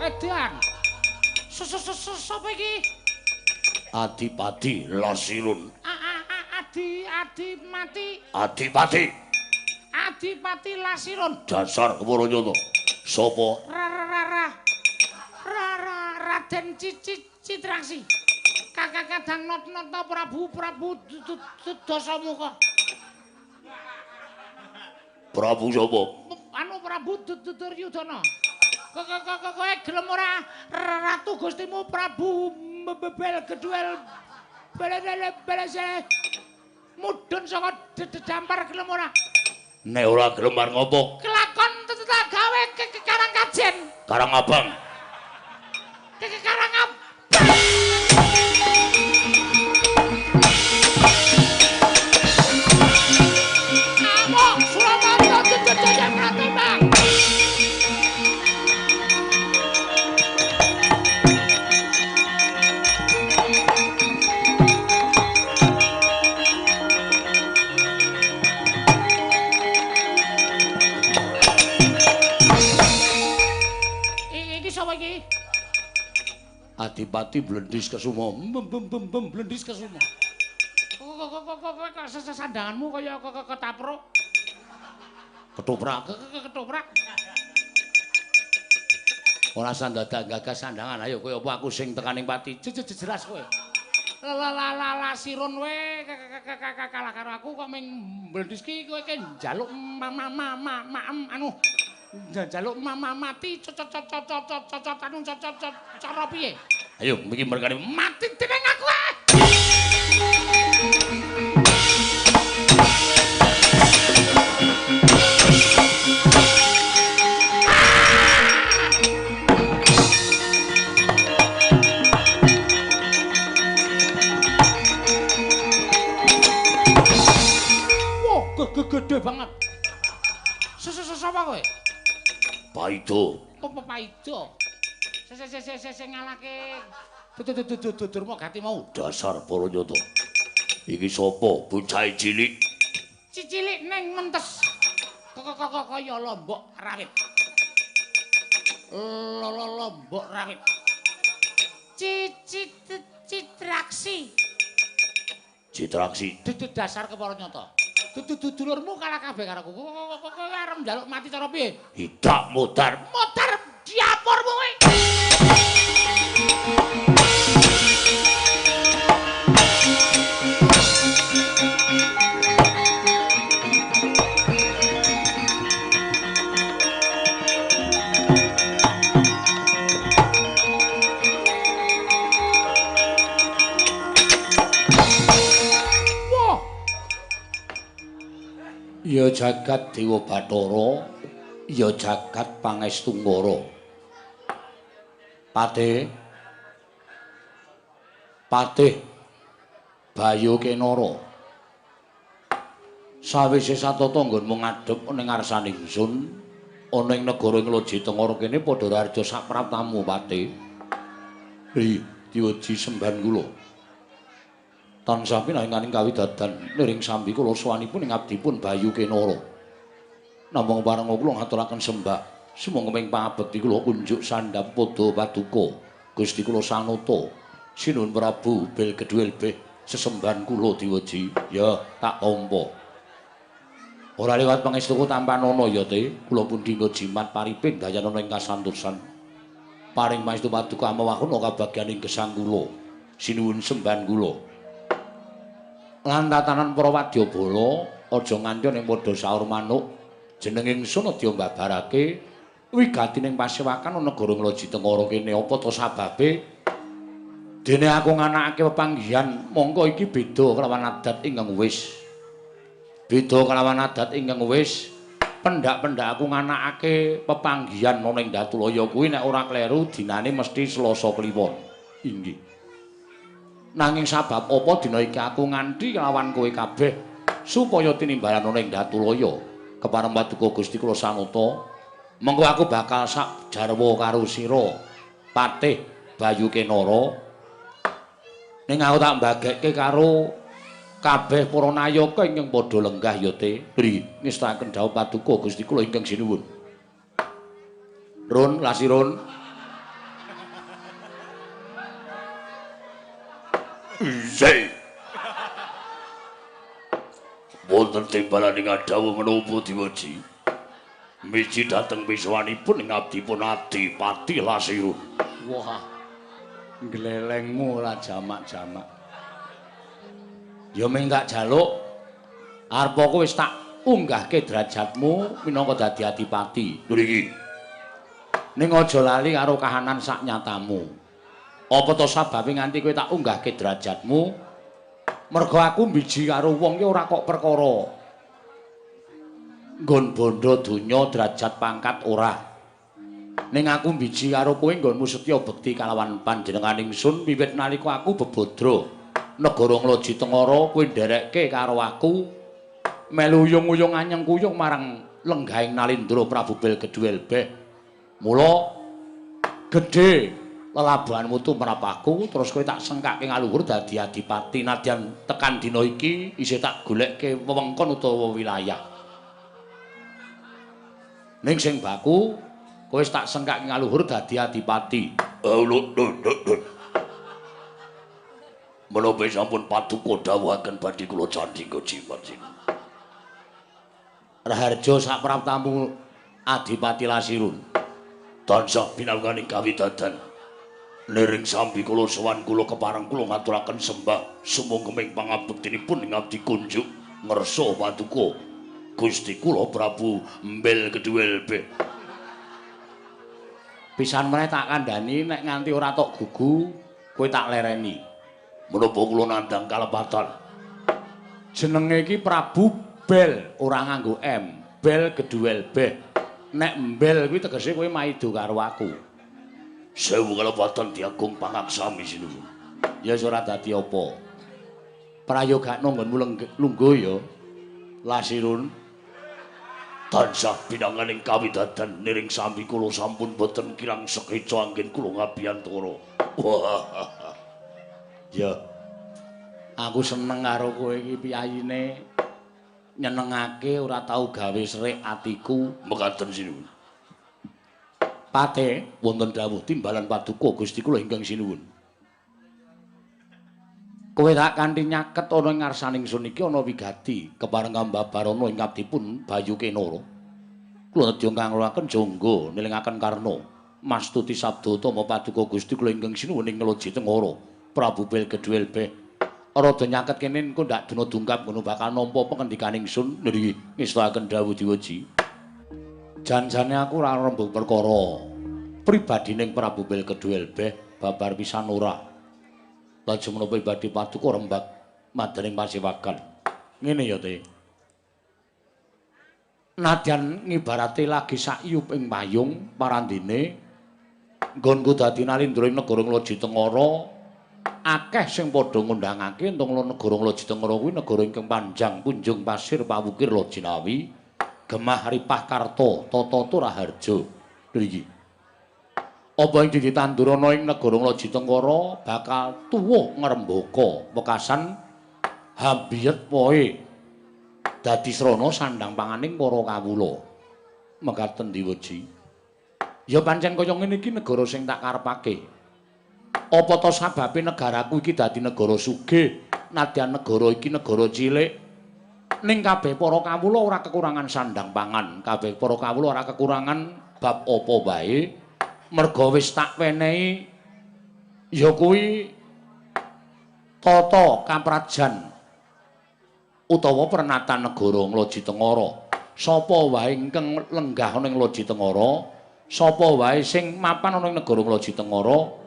Edan. Sapa iki? Adipati Lasirun. Adi mati. Adipati. Adipati Lasirun. Dasar Kewuranyata. Sapa? Raden Citraksi. Kakak kadang not-nota Prabu Dasamuka. Prabu sapa? Anu Prabu Duryudana. Kowe gelem ora Ratu Gustimu Prabu Belgeduel belese mudhun saka dampar gelem ora? Nek ora gelem arep ngopo? Kelakon gawe Karang Kajen. Karang Abang. Karang Abang. Amok Suramanta Jajang Pratembang. Adipati Blendis Kesuma. Blendis Kesuma. Kok sandanganmu kaya ketapruk. Ketoprak. Ketoprak. Ora sandadak gagas sandangan. Ayo kowe apa aku sing tekaning pati. Jelas kowe. Lasirun we kalah karo aku kok ming Blendis ki kowe ki njaluk anu njaluk mati cocot anu cara piye? Ayo mriki merkane mati dening aku. Gede banget. Sapa kowe? Paido. Apa Paido? Sing ngalake Durma Gati mau. Dasar Paranyata. Iki sapa? Bocah cilik. Cilik ning mentes. Kaya lombok rawit. Lombok rawit. Citraksi. Citraksi. Dasar Keparanyata. Dulurmu kalah kabeh karo aku. Kok arep njaluk mati cara piye? Hidak modar. Modar diapurmu kowe. Ya jagat Dewa Bathara, ya jagat Pangestunggara. Patih Bayu Kenara. Sawise satata nggonmu ngadhep ning ngarsaning ingsun, ana ing negara ing Loji Tengara kene padha raja sak pratamu Patih. Diweji sembahan kula. Tansah pinanganing kawidadan niring sambi kula sawanipun ing abdipun Bayu Kenara. Namung pareng kula ngaturaken sembah sumangga ing pangabekti kula kunjuk sandhap padha paduka Gusti kula Sanata Sinuhun Prabu Belgeduel sesembahan kula diweji ya tak tampa. Ora liwat pangestuku tampanana ya te kula pun dinggo jimat pariping dayanana ing kasantosan. Paring pangestu paduka amawahana kabagyaning gesang kula sinuhun sembahan kula. Lan tatanan para wadyabala aja nganti ning padha saur manuk jeneng ingsun adya mbabarake wigati ning pasewakan negara Loji Tengara kene apa to sababe dene aku nganakake pepanggihan mongko iki beda kelawan adat ingkang wis pendak-pendak aku nganakake pepanggihan ana ing Datulaya kuwi nek ora kleru dinane mesti Selasa Kliwon inggih. Nanging sabab apa dina iki aku nganti kelawan kowe kabeh supaya tinimbalan ana ing Datulaya kepareng paduka Gusti kula Sanata mengko aku bakal sak jarwa karo sira Patih Bayu Kenara ning aku tak mbagekke karo kabeh para nayaka ingkang padha lenggah ya te ngestakaken dawuh paduka Gusti kula ingkang sinuwun. Run Lasirun Sei. Wonten timbalan ing dawuh menapa diwaji. Miji dhateng wiswanipun ing abdipun Adipati Lasirun. Wah. Glelengmu ora jamak-jamak. Ya mung tak jaluk arep kowe wis tak unggahke derajatmu minangka dadi adipati. Mriki. Ning aja lali karo kahanan sak nyatamu. Apa to sababe nganti kowe tak unggahke derajatmu? Mergo aku mbiji karo wong ki ora kok perkara nggon bondo donya derajat pangkat ora. Ning aku mbiji karo kowe nggonmu setya bekti kalawan panjenengan ingsun wiwit nalika aku bebodro negara Ngloji Tengara kowe nderekke karo aku melu uyung-uyung anyeng kuyung marang lenggahing Nalindra Prabu Belgedwelbeh. Mula gedhe lelabuhanmu tumrap aku terus kowe tak sengkake ngaluhur dadi adipati nadyan tekan dina iki isih tak golekke wewengkon utawa wilayah. Ning sing baku kowe wis tak sengkake ngaluhur dadi adipati. Menapa sampun paduka dawuhaken badhe kula candhingga jimat. Raharja sak praptamu Adipati Lasirun. Tansah pinanganing kawidadan. Nering sambi kula sowan kula kepareng kula ngaturaken sembah sumangga pangabektinipun ing abdi kunjuk ngersa paduka Gusti kula Prabu Belgedwelbeh. Pisan meneh tak kandhani nek nganti ora tok gugu kowe tak lereni. Menapa kula nandhang kalepatan? Jenenge iki Prabu Bel ora nganggo M. Belgedwelbeh. Nek mbel kuwi tegese kowe maido karo aku. Sewu kalepatan diagung pangaksami sinuwun. Ya ora dadi apa. Prayogakno nggonmu lungguh ya. Lasirun. Tansah pinanganing kawidadan niring sambi kula sampun boten kirang sekeca anggen kula ngabiyantara. Wah. Ya. Aku seneng karo kowe iki piyayine nyenengake ora tau gawe serik atiku. Mekaten sinuwun. Pate wonten dawuh timbalan paduka Gusti kula ingkang sinuwun. Kowe tak kanthi nyaket ana ing ngarsaning sun iki ana wigati kepareng kambabarana ing abdipun Bayu Kenara. Kula nedya kanguraken jangga nelingaken karna mastuti sabda utama paduka Gusti kula ingkang sinuwun ing Ngloji Tengara Prabu Belgedwelbeh. Rada nyaket kene engko ndak dina dungkap ngono bakal nampa pengendikaning sun niki ngestakaken dawuh diwaji. Janjane aku ora rembug perkara pribadining Prabu Belgedwelbeh babar pisan ora. Lajeng menapa ibadi paduka rembag madaning pasewakan. Ngene ya, Te. Nadyan ngibarate lagi sakyup ing payung parandene nggonku dadi Nalindra ing negara Ngloji Tengara akeh sing padha ngundhangake entong negara Ngloji Tengara kuwi negara ingkang panjang kunjung pasir pawukir Lojinawi gemah ripah karta tata raharja. Niki apa ing ditandurana ing negara Ngloji Tengara bakal tuwuh ngrembaka wekasan habiyet poe dadi srana sandhang panganing para kawula. Mekaten diwaji. Ya pancen kaya ngene iki negara sing tak karepake. Apa to sababe negaraku iki dadi negara sugih nadyan negara iki negara cilik ning kabeh para kawula ora kekurangan sandhang pangan, kabeh para kawula ora kekurangan bab apa wae. Merga wis tak wenehi ya kuwi tata kaprajan utawa pernatan negara Ngloji Tengara. Sapa wae ingkang lenggah ana ing Ngloji Tengara, sapa wae sing mapan ana ing negara Ngloji Tengara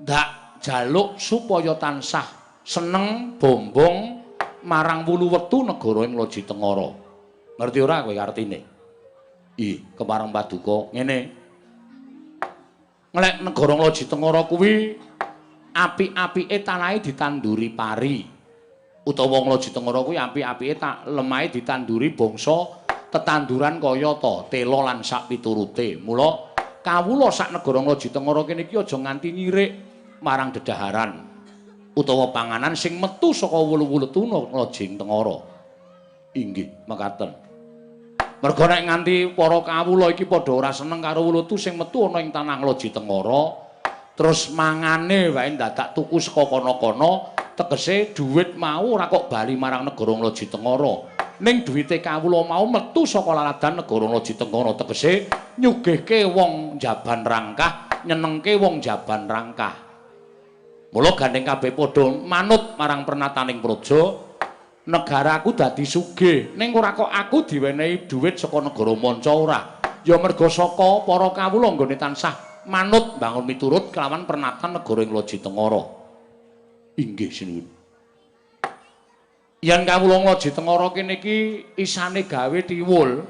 ndak jaluk supaya tansah seneng bombong marang wulu wetu negara ing Ngloji Tengara. Ngerti ora kowe artine? Kepareng paduka ngene. Nglek negara Ngloji Tengara kuwi apik-apike tanahe ditanduri pari. Utawa Ngloji Tengara kuwi apik-apike lemahe ditanduri bangsa tetanduran kaya ta tela lan sak piturute. Mula kawula sak negara Ngloji Tengara kene iki aja nganti nyirik marang dedaharan utawa panganan sing metu saka wulu-wulutu Ngloji Tengara. Inggih, mekaten. Merga nek nganti para kawula iki padha ora seneng karo wulutu sing metu ana ing tanah Ngloji Tengara, terus mangane wae dadak tuku saka kono-kono tegese dhuwit mau ora kok bali marang negara Nglaji-Tengara ning dhuwite kawula mau metu saka laladan negara Nglaji-Tengara tegese nyugihke wong Jaban Rangkah nyenengke wong Jaban Rangkah mula gandeng kabeh padha manut marang pernataning praja negaraku dadi sugih ning ora kok aku diwenehi dhuwit saka negara manca ora ya merga saka para kawula nggone tansah manut bangun miturut kelawan pernatan negara Nglaji-Tengara inggih sinuwun yen kawula Nglaji-Tengara kene iki isane gawe tiwul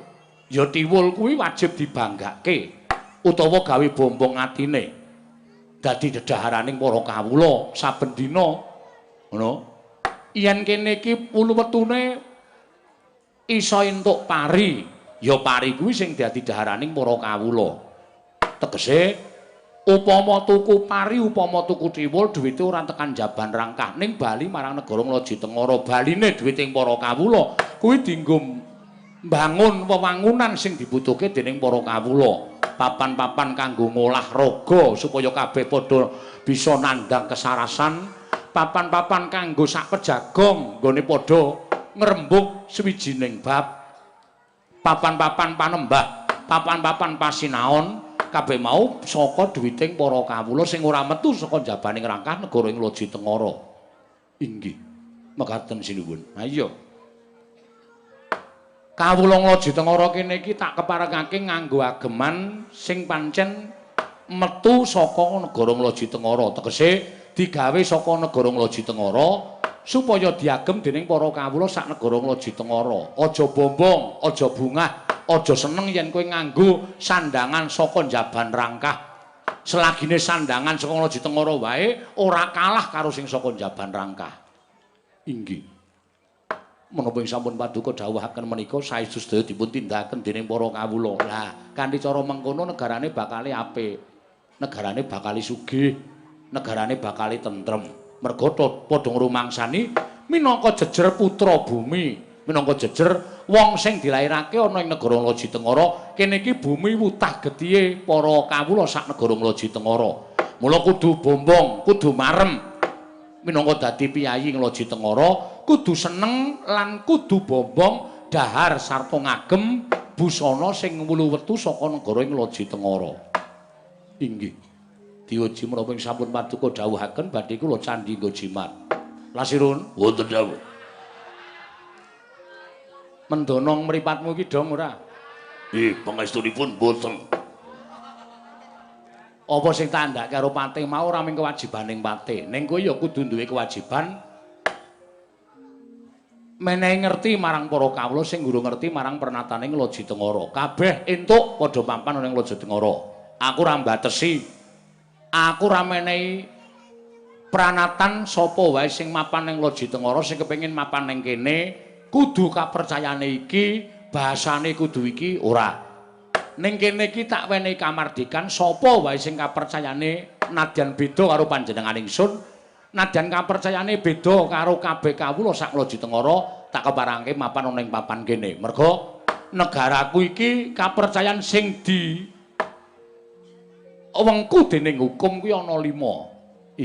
ya tiwul kuwi wajib dibanggake utawa gawe bombong atine dadi dedaharaning para kawula saben dina ngono yen kene iki wulu-wetune iso entuk pari ya pari kuwi sing dadi daharaning para kawula tegese upama tuku pari upama tuku tiwul dhuwite ora tekan Jaban Rangkah ning bali marang negara Nglaji-Tengara baline dhuwite para kawula kuwi dienggo mbangun wewangunan sing dibutuhke dening para kawula papan-papan kanggo ngolah raga supaya kabeh padha bisa nandhang kesarasan papan-papan kanggo sak pejagong nggone padha ngrembug swijining bab papan-papan panembah papan-papan pasinaon kabeh mau saka dhuwiting para kawula sing ora metu saka jabaning rangkah negara Nglaji-Tengara. Inggih. Mekaten sinuwun. Ha iya. Kawula Nglaji-Tengara kene iki tak keparengake nganggo ageman sing pancen metu saka negara Nglaji-Tengara. Tegese digawe saka negara Nglaji-Tengara supaya diagem dening para kawula sak negara Nglaji-Tengara. Aja bombong, aja bungah. Aja seneng yen kowe nganggo sandangan saka Jaban Rangkah. Selagine sandangan saka Nglaji-Tengara wae ora kalah karo sing saka Jaban Rangkah. Inggih. Menapa ing sampun paduka dawuhaken menika saestu sedaya dipun tindakaken dening para kawula. Lah, kanthi cara mengkono negarane bakal apik. Negarane bakal sugih. Negarane bakal tentrem. Merga padha ngrumangsani minangka jejer putra bumi, minangka jejer wong sing dilairake ana ing negara Nglaji-Tengara, kene iki bumi wutah getihe para kawula sak negara Nglaji-Tengara. Mula kudu bombong, kudu marem. Minangka dadi piyayi Nglaji-Tengara, kudu seneng lan kudu bombong dahar sarta ngagem busana sing wulu-wetu saka negara Nglaji-Tengara. Inggih. Diwaji menapa ing sampun paduka dawuhaken badhe kula candhi nggo jimat. Lasirun, wonten dawuh. Mendonong mripatmu iki dong ora? Pangestunipun boten. Apa sing tak andhake karo patih mau ora mung kewajibaning patih. Ning kowe ya kudu duwe kewajiban menehi ngerti marang para kawula sing guru ngerti marang pernatane Nglaji-Tengara. Kabeh entuk padha papan ning Nglaji-Tengara. Aku ora mbatesi. Aku ora menehi pranatan sapa wae sing mapan ning Nglaji-Tengara sing kepengin mapan ning kene kudu kapercayane iki, bahasane kudu iki ora. Ning kene iki tak wenehi kamardikan sapa wae sing kapercayane nadyan beda karo panjenengan ingsun, nadyan kapercayane beda karo kabeh kawula sak Nglaji-Tengara, tak keparangke mapan ning papan kene. Merga negaraku iki kapercayan sing di wengku dening hukum kuwi ana 5.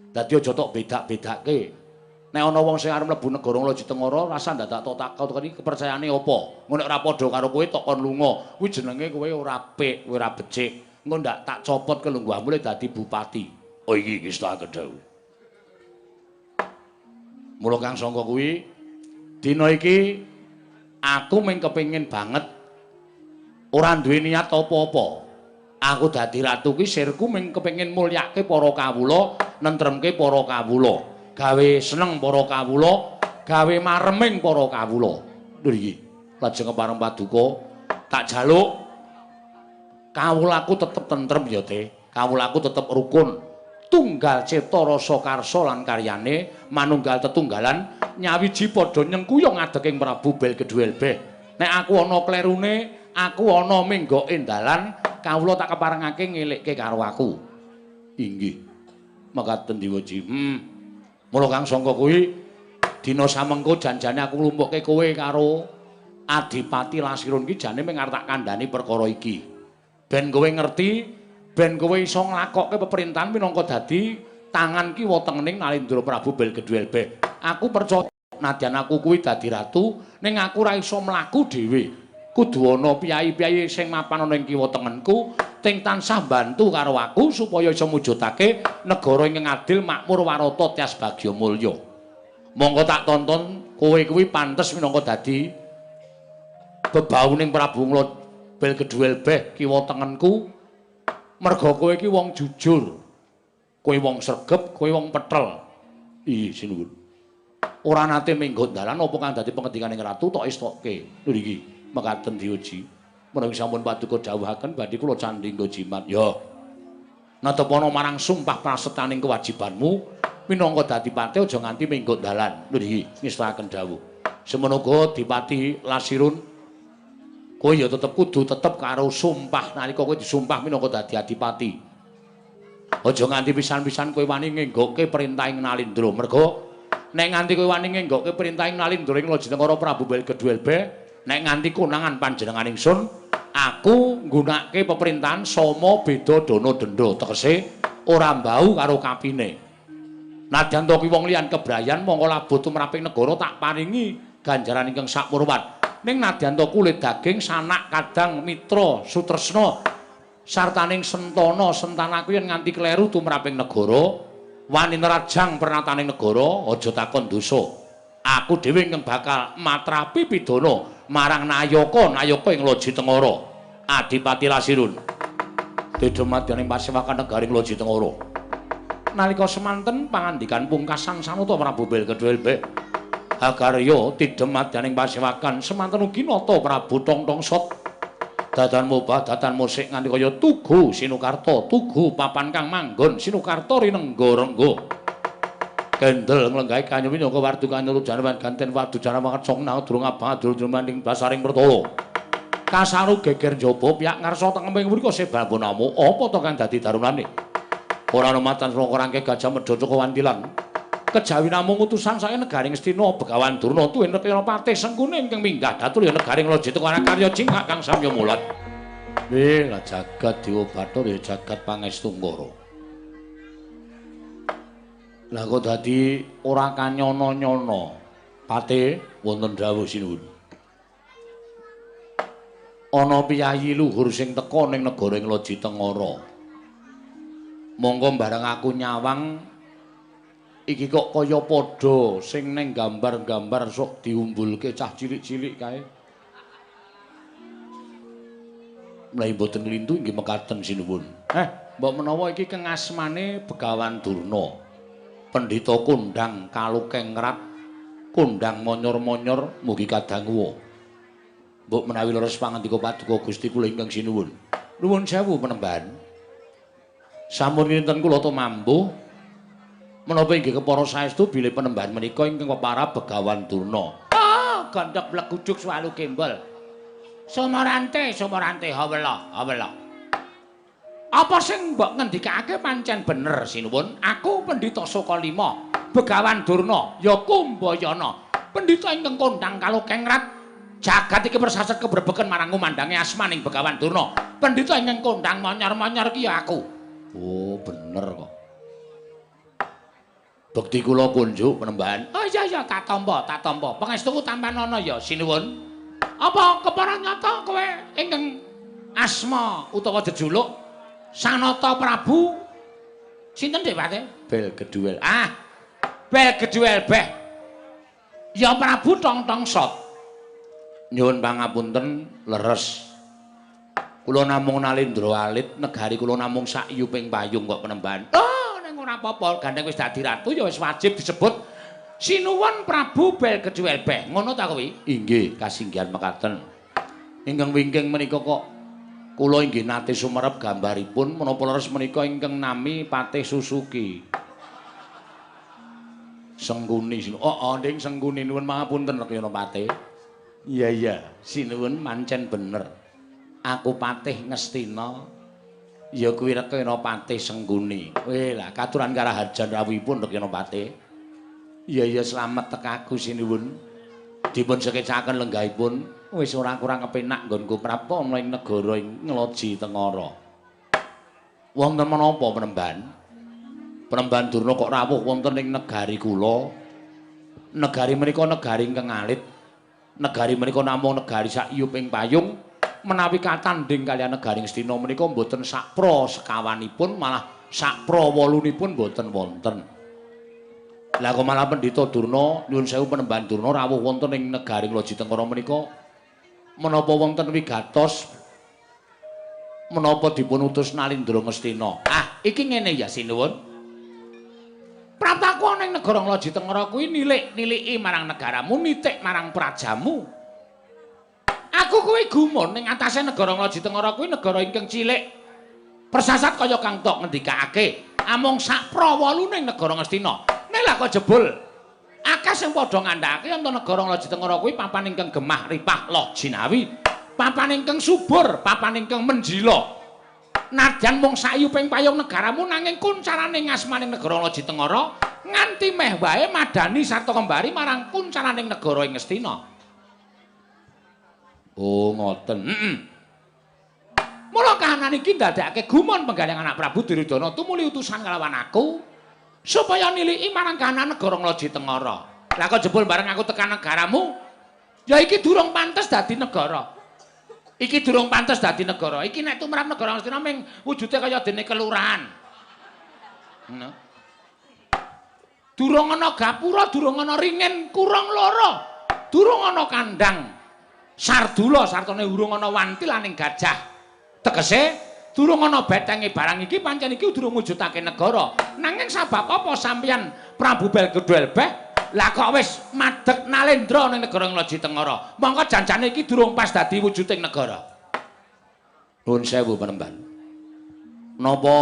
Dadi aja tok bedak-bedake. Nek ana wong sing arep mlebu negara Nglaji-Tengara rasa dadak tok takon iki kepercayaane apa. Ngono nek ora padha karo kowe tok kon lunga. Kuwi jenenge kowe ora apik, kowe ora becik. Engko ndak tak copot kelungguhmu dadi bupati. Oh iki tak kedhawuh. Mula Kang Sangka kuwi dina iki aku mung kepengin banget ora duwe niat apa-apa. Aku dadi ratu ki sirku mung kepengin mulyake para kawula, nentremke para kawula, gawe seneng para kawula, gawe mareming para kawula. Lho iki, lajeng kepareng paduka tak jaluk kawulaku tetep tentrem ya, Te. Kawulaku tetep rukun. Tunggal cipta rasa karsa lan karyane, manunggal tetunggalan, nyawiji padha nyengkuyung adeking Prabu Belgeduelbeh. Nek aku ana klerune, aku ana menggoke dalan, kawula tak keparengake ngelikke karo aku. Inggih. Mekaten Diwaji. Mula Kang Sangka kuwi dina samengko janjane aku nglumpukke kowe karo Adipati Lasirun iki jane mung arep tak kandhani perkara iki. Ben kowe ngerti ben kowe iso nglakokke peperintahan minangka dadi tangan kiwa tengening Nalendra Prabu Belgedwelbeh. Aku percaya nadyan aku kuwi dadi ratu ning aku ora iso mlaku dhewe. Kudu ana piyai-piyai sing mapan ana ing kiwa tengenku sing tansah bantu karo aku supaya iso mujudake negara ingkang adil, makmur, warata, tias bagya mulya. Monggo tak tonton kowe kuwi pantes minangka dadi bebauning Prabu Belgedwelbeh kiwa tengenku. Merga kowe iki wong jujur. Kowe wong sregep, kowe wong petel. Ih, sinuwun. Ora nate minggo dalan apa kang dadi pengedikaning ratu tok estokke. Lho iki, mekaten diuji. Menawi sampun paduka dawuhaken badhe kula candhingga jimat. Ya. Natepana marang sumpah prasetyaning kewajibanmu minangka dadi pati aja nganti minggo dalan. Lho iki, ngestaken dawuh. Semono uga Dipati Lasirun kowe ya tetep kudu tetep karo sumpah nalika kowe disumpah minangka dadi adipati. Aja nganti pisan-pisan kowe wani ngenggokke perintahing Nalendra. Merga nek nganti kowe wani ngenggokke perintahing Nalendra ing Lajengara Prabu Belgedwelbeh, nek nganti konangan panjenengan ingsun, aku nggunakake peperintahan sama beda dana denda, tegese ora mbau karo kapine. Nadyan to kuwi wong liyan kebrayan mongko labut tumraping negara tak paringi ganjaran ingkang sakmurmat. Ning nadyan to kulit daging sanak kadang mitra sutresna sartaning sentana sentanaku yen nganti kleru tumraping negara wani nerajang pernataning negara aja takon dosa. Aku dhewe ingkang bakal matrapi pidana marang Nayaka ing Lajitengara. Adipati Lasirun. Dedhemadyaning pasewakan negaring Lajitengara. Nalika semanten pangandikan pungkasan Sanuta Prabu Belgedwelbeh Hagarya tidhemadyaning pasewakan semanten ugi nata Prabu Tongtongsot dadan mobah dadan musik nganti kaya tugu Sinukarta, tugu papan kang manggon Sinukarta rinengga-rengga. Kendel nglenggahi kanyu minangka wardu kanyuruh janeman ganten wadu janeman songna durung abang adul jumaning basaring pertolo. Kasaru geger njaba piyak ngarsa tengemping mriku sebabun namu apa to kang dadi darunane. Ora ana matan saka rangke gajah medha Caka Wantilan. Kejawi namung utusan saking negaring Astina Begawan Durna tuwin Rekana Patih Sengkuni ingkang minggah datul ya negaring Lajitengara karya jingak kang samya mulat. Lah jagat Dewa Bathara ya jagat Pangestunkara. Lah kok dadi ora kanyono-nyono. Patih wonten dawuh sinuwun. Ana piyayi luhur sing teka ning negara ing Lajitengara. Monggo bareng aku nyawang iki kok kaya padha sing ning gambar-gambar sok diumbulke cah cilik-cilik kae. Mulai mboten nglintu nggih mekaten sinuwun. Mbok menawa iki keng asmane Begawan Durna. Pendhita kondang kalukengrat, kondang monyor-monyor mugi kadanguwa. Mbok menawi leres pangandika paduka Gusti kula ingkang sinuwun. Nuwun sewu penemban. Sampun kinten kula tumambuh menapa inggih kepara saestu bilih penemban menika ingkang para Begawan Durna. Gandhek blegujuk swalu kembel. Sumarante, hawela. Apa sing mbok ngendikake pancen bener sinuwun? Aku Pendhita Sokalima, Begawan Durna, ya Kumbayana. Pendhita ingkang kondang kalukengrat. Jagat iki persaset kebrebeken marang kumandange asmaning Begawan Durna. Pendhita ingkang kondang monyor-monyor ki ya aku. Oh, bener kok. Bekti kula kunjuk penemban. Oh iya tak tampa. Pangestuku tampan ana ya sinuwun. Apa kepara nyata kowe ingkang asma utawa jejuluk Sanata Prabu sinten Dewate? Belgedwel. Belgedwelbeh. Ya Prabu Tongtongsot. Nyuwun pangapunten leres. Kula namung Nalendra alit, negari kula namung sak yuping payung kok penemban. Ning ora apa-apa, gandeng wis dadi ratu ya wis wajib disebut Sinuwun Prabu Belgedwelbeh. Ngono ta kuwi? Inggih, kasinggihan mekaten. Ingkang wingking menika kok kula inggih nate sumerep gambaripun menapa leres menika ingkang nami Patih Susuki. Sengkuni sinuwun. Nding Sengkuni nuwun pangapunten Rekana Patih. Iya, sinuwun mancen bener. Aku Patih Ngastina ya kuwi Rekana Patih Sengkuni. Lah katuran karaharjan rawuhipun Rekana Patih. Iya slamet tekaku sinuwun. Dipun sekecaken lenggahipun wis ora kurang kepenak nggonku prapta ana ing negara ing Lajitengara. Wonten menapa Penemban? Penemban Durna kok rawuh wonten ing negari kula? Negari menika negari ingkang alit. Negari menika namung negari sak iyuping payung. Menawi katanding kaliyan negari Ngastina menika mboten sakpra sekawanipun, malah sakpra wolunipun mboten wonten. Lah kok malah Pendhita Durna nyuwun sewu Penemban Durna rawuh wonten ing negari Lojitengkara menika menapa wonten wigatos menapa dipun utus Nalindra Ngastina. Ah, iki ngene ya sinuwun. Prataku ana ing negara Lojitengkara kuwi nilik-niliki marang negaramu, nitik marang prajamu. Aku kuwi gumun ning atase negara Lojitengkara kuwi negara ingkang cilik. Persasat kaya kang tok ngendikake, amung sak prawolune ning negara Ngastina. Nek lak kok jebul akeh sing padha ngandhakake yen negara Lojitengkara kuwi papan ingkang gemah ripah loh jinawi, papan ingkang subur, papan ingkang menjila. Nadyan mung sayuping payung negaramu nanging kuncaraning asmaning negara Lojitengkara nganti meh wae madani sarta kembari marang kuncaraning negara ing Ngastina. Oh ngoten. Mula kahanan iki ndadekake gumun penggaling anak Prabu Duryudana tumuli utusan kalawan aku supaya niliki marang kahanan negara Lojitengkara. Lah kok jebul bareng aku tekan negaramu, ya iki durung pantes dadi negara. Iki durung pantes dadi negara. Iki nek tumrap negara Ngastina ming wujude kaya dene kelurahan. Ngono. Durung ana gapura, durung ana ringin kurang loro. Durung ana kandang sardula sartane urung ana wantilaning gajah. Tegese durung ana betenge barang iki pancen iki durung mujudake negara. Nanging sabab apa sampeyan Prabu Belgedhelbeh lah kok wis madeg Nalendra ning negara Lojitengkara. Mongko janjane iki durung pas dadi wujuding negara. Nuwun sewu Penemban. Napa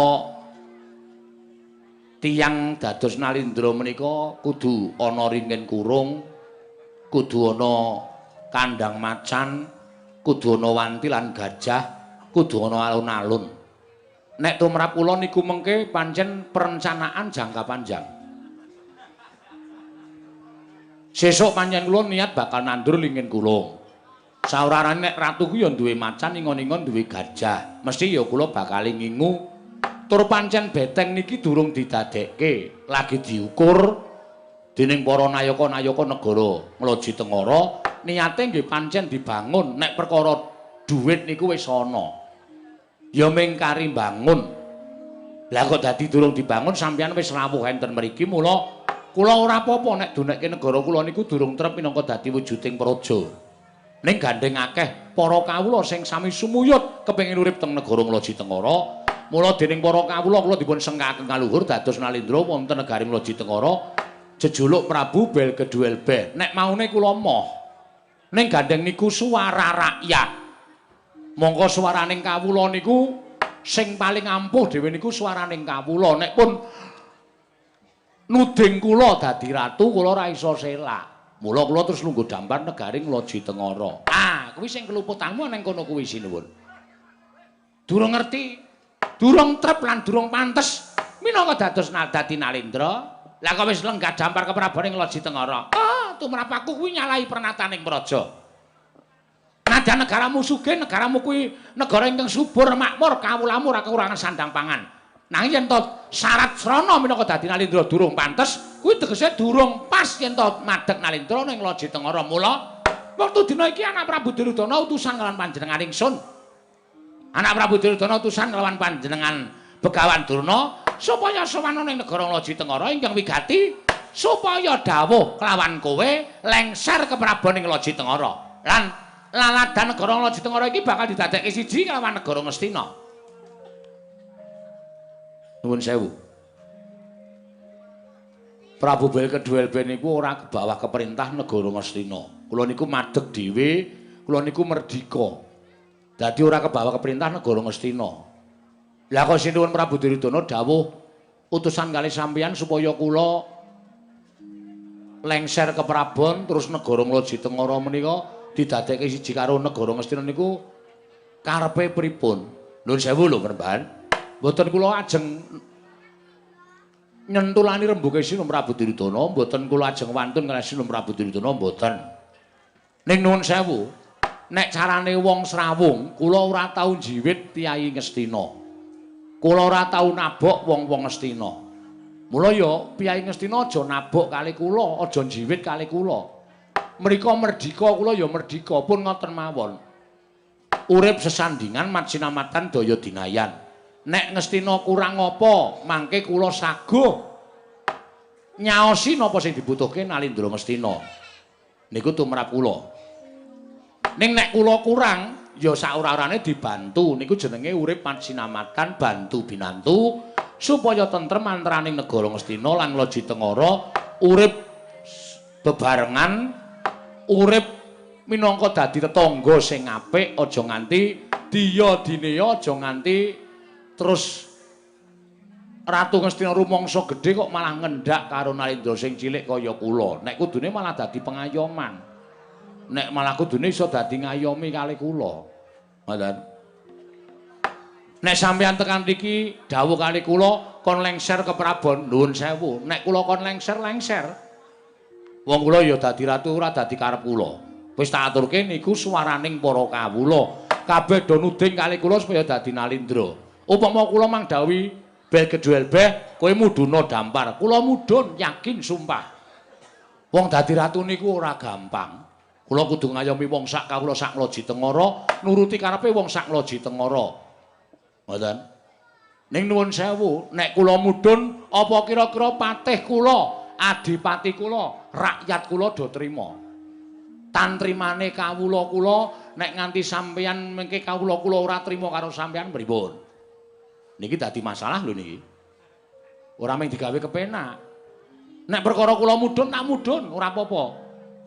tiyang dados Nalendra menika kudu ana ringin kurung, kudu ana kandang macan, kudu ana wanti lan gajah, kudu ana alun-alun. Nek tumrap kula niku mengke pancen perencanaan jangka panjang. Sesuk pancen kula niat bakal nandur lingin kulung. Saurarane nek ratu ku ya duwe macan, ingon-ingon duwe gajah. Mesti ya kula bakal ngingu. Tur pancen beteng niki durung didadekke, lagi diukur dening para nayaka-nayaka negara Lojitengkara. Niate nggih pancen dibangun. Nek perkara dhuwit niku wis ana. Ya mingkari bangun. Lah kok dadi durung dibangun sampeyan wis rawuh enten mriki mula kula ora apa-apa nek dunekke negara kula niku durung trep minangka dadi wujuding praja. Ning gandeng akeh para kawula sing sami sumuyut kepengin urip teng negara Lojitengkara. Mula dening para kawula kula dipun sengkaken kaluhur dados Nalendra wonten negari Lojitengkara jejuluk Prabu Belgedhelbeh. Nek maune kula moh. Ning gandeng niku suara rakyat. Mongko swaraning kawula niku sing paling ampuh dhewe niku swaraning kawula. Nek pun nuding kula dadi ratu kula ora iso selak. Mula kula terus lungguh dambar negari Lojitengkara. Ah, kuwi sing keluputanmu nang kono kuwi sinuwun. Durung ngerti, durung trep lan durung pantes minangka dados dadi Nalendra. Lah kok wis lenggah dambar keprabaning Lojitengkara. Ah, tumrap aku kuwi nyalahi pernataning praja. Nadyan negaramu sugih, negaramu kuwi negara ingkang subur makmur, kawulamu ora kekurangan sandang pangan. Nanging yen to syarat srana minangka dadi Nalendra durung pantes, kuwi tegese durung pas yen to madheg Nalendra ning Lojitengkara. Mula wektu dina iki anak Prabu Duryudana utusan kalawan panjenengan ingsun. Anak Prabu Duryudana utusan kalawan panjenengan Begawan Durna supaya sowan ning negara Lojitengkara ingkang wigati supaya dawuh kelawan kowe lengser keprabaning Lojitengkara. Lan laladan negara Lojitengkara iki bakal didadekke siji kalawan negara Ngastina. Nuwun sewu. Prabu Belgedhelbeh niku ora kebawah keperintah negara Ngastina. Kula niku madheg dhewe, kula niku merdika. Dadi ora kebawah keperintah negara Ngastina. Lah kok sinuwun Prabu Duryudana dawuh utusan kalih sampeyan supaya kula lengser ke Prabon terus negara Lojitengkara menika didadekke siji karo negara Ngastina niku karepe pripun? Nuwun sewu lho, Penemban. Mboten kula ajeng nyentulani rembuge Sinum Prabu Duryudana, mboten kula ajeng wantun kalih Sinum Prabu Duryudana mboten. Ning nuwun sewu, nek carane wong srawung, kula ora tau njiwit Kyai Ngastina. Kula ora tau nabok wong-wong Ngastina. Mula ya piyai Ngastina aja nabok kali kula, aja njiwit kali kula. Mrika merdika kula ya merdika pun ngoten mawon. Urip sesandingan mat sinamatan daya dinayan. Nek Ngastina kurang apa, mangke kula saguh nyaosi napa sing dibutuhke Nalindra Ngastina. Niku tumrap kula. Ning nek kula kurang ya saora-orane dibantu niku jenenge urip pansinamatan bantu binantu supaya tentrem antaraning negara Ngastina lan Loji Tengara urip bebarengan urip minangka dadi tetangga sing apik aja nganti diya dineya aja nganti terus Ratu Ngastina rumangsa gedhe kok malah ngendhak karo Nalindra sing cilik kaya kula nek kudune malah dadi pengayoman. Nek malah kudune iso dadi ngayomi kali kula. Ngoten. Nek sampeyan tekan mriki dawuh kali kula kon lengser ke Prabon, nuwun sewu. Nek kula kon lengser. Wong kula ya dadi ratu ora dadi karep kula. Wis tak aturke niku swaraning para kawula. Kabeh do nuding kali kula supaya dadi Nalindra. Upama kula mang dawuhi bel gedhuel beh kowe mudhuna dampar. Kula mudhun yakin sumpah. Wong dadi ratu niku ora gampang. Kula kudu ngayomi wong sak kawula sak Loji Tengara, nuruti karepe wong sak Loji Tengara. Ngoten. Ning nuwun sewu, nek kula mudhun apa kira-kira patih kula, adipati kula, rakyat kula do trima. Tantrimane kawula kula nek nganti sampeyan mengke kawula kula ora trima karo sampeyan pripun? Niki dadi masalah lho niki. Ora mung digawe kepenak. Nek perkara kula mudhun tak mudhun, ora apa-apa.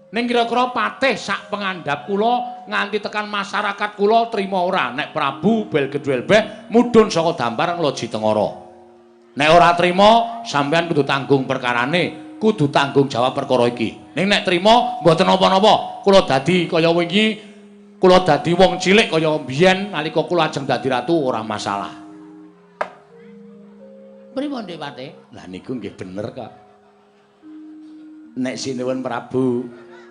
Ning kira-kira patih sak pengandhap kula nganti tekan masyarakat kula trima ora nek Prabu bel gedhuel beh mudhun saka dampar Loji Tengara. Nek ora trima sampeyan kudu tanggung perkarane, kudu tanggung jawab perkara iki. Ning nek trima mboten napa-napa, kula dadi kaya wingi, kula dadi wong cilik kaya mbiyen nalika kula ajeng dadi ratu ora masalah. Pripun Dik Patih? Lah niku nggih bener kok. Nek sinuwun Prabu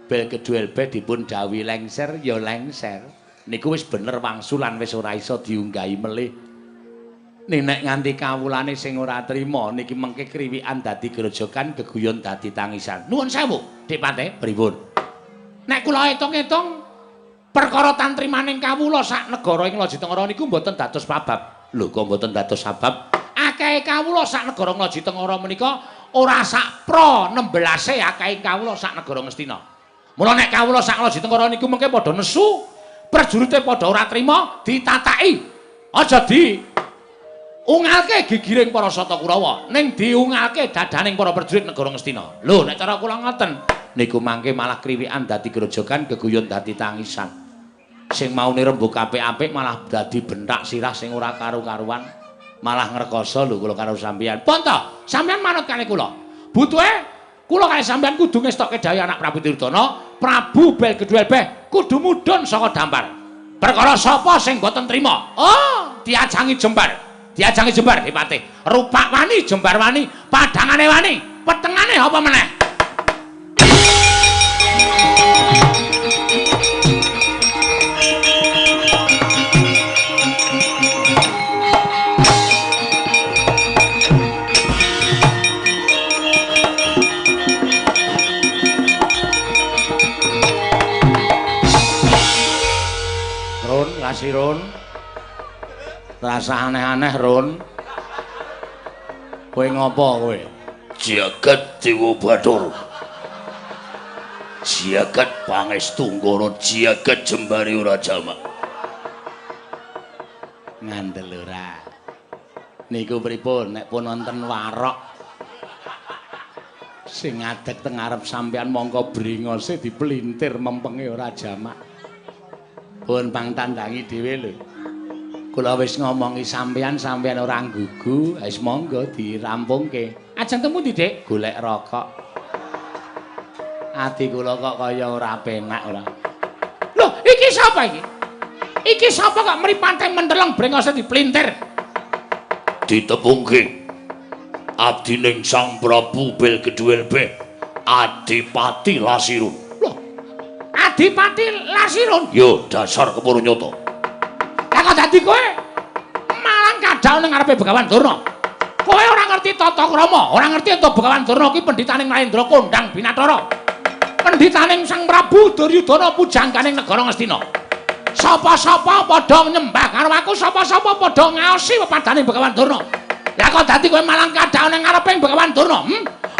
bel gedhuel beh dipun dawuhi lengser ya lengser. Niku wis bener wangsulan wis ora iso diunggahi melih. Ning nek nganti kawulane sing ora trima niki mengke kriwikan dadi grojogan geguyon dadi tangisan. Nuwun sewu, Dik Patih, pripun? Nek kula etung-etung perkara tantrimaning kawula sak negara ing Loji Tengara niku mboten dados sebab. Lho kok mboten dados sebab? Akeh kawula sak negara Loji Tengara menika ora sak pro 16 akeh kawula sak negara Ngastina. Mula nek kawula sak Loji Tengara niku mengke padha nesu, prajurite padha ora trima, ditataki. Aja diungalke gigiring para Sata Kurawa, ning diungalke dadaning para prajurit negara Ngastina. Lho, nek cara kula ngoten, niku mangke malah kriwikan dadi grojogan, geguyon dadi tangisan. Sing maune rembug apik-apik malah dadi bentak sirah sing ora karu-karuan, malah ngrekoso lho kula karo sampeyan. Pun to, sampeyan manut kali kula. Butuhe kula kali sampeyan kudu ngestokke dawuh anak Prabu Tirtana, Prabu bel gedhuel beh kudu mudhun saka dampar. Perkara sapa sing boten trima? Oh, diajangi jembar. Diajangi jembar Dik Patih. Rupak wani, jembar wani, padangane wani, petengane apa meneh? Kasih Ron, rasa aneh-aneh Ron. Kowe ngopo kowe? Jagat Dewa Bathara, jagat pangestu Nggara, jagat jembare ora jamak. Ngandel ora. Niku pripun nek pun wonten warok sing ngadeg teng ngarep sampeyan mongko bringose dipelintir mempenge ora jamak. Pun pangtandangi dhewe lho. Kula wis ngomongi sampeyan ora nggugu, wis monggo dirampungke. Ajeng temu ndi, Dik? Golek rokok. Ati kula kok kaya ora penak ora. Lho, iki sapa iki? Iki sapa kok mripate menteleng brengose dipelintir? Ditepungke. Abdining Sang Prabu bel gedhuel beh, Adipati Lasirun. Adipati Lasirun. Yo dasar kepuru nyoto. Lah kok dadi kowe malang kadal ning ngarepe Begawan Durna. Kowe ora ngerti tata krama, ora ngerti ento Begawan Durna ki pendhitaning Mahendra Kondang Binathara. Pendhitaning Sang Prabu Duryudana pujangganing negara Ngastina. Sapa-sapa padha nyembah karo aku, sapa-sapa padha ngaosi pepadaning Begawan Durna. Lah kok dadi kowe malang kadal ning ngareping Begawan Durna?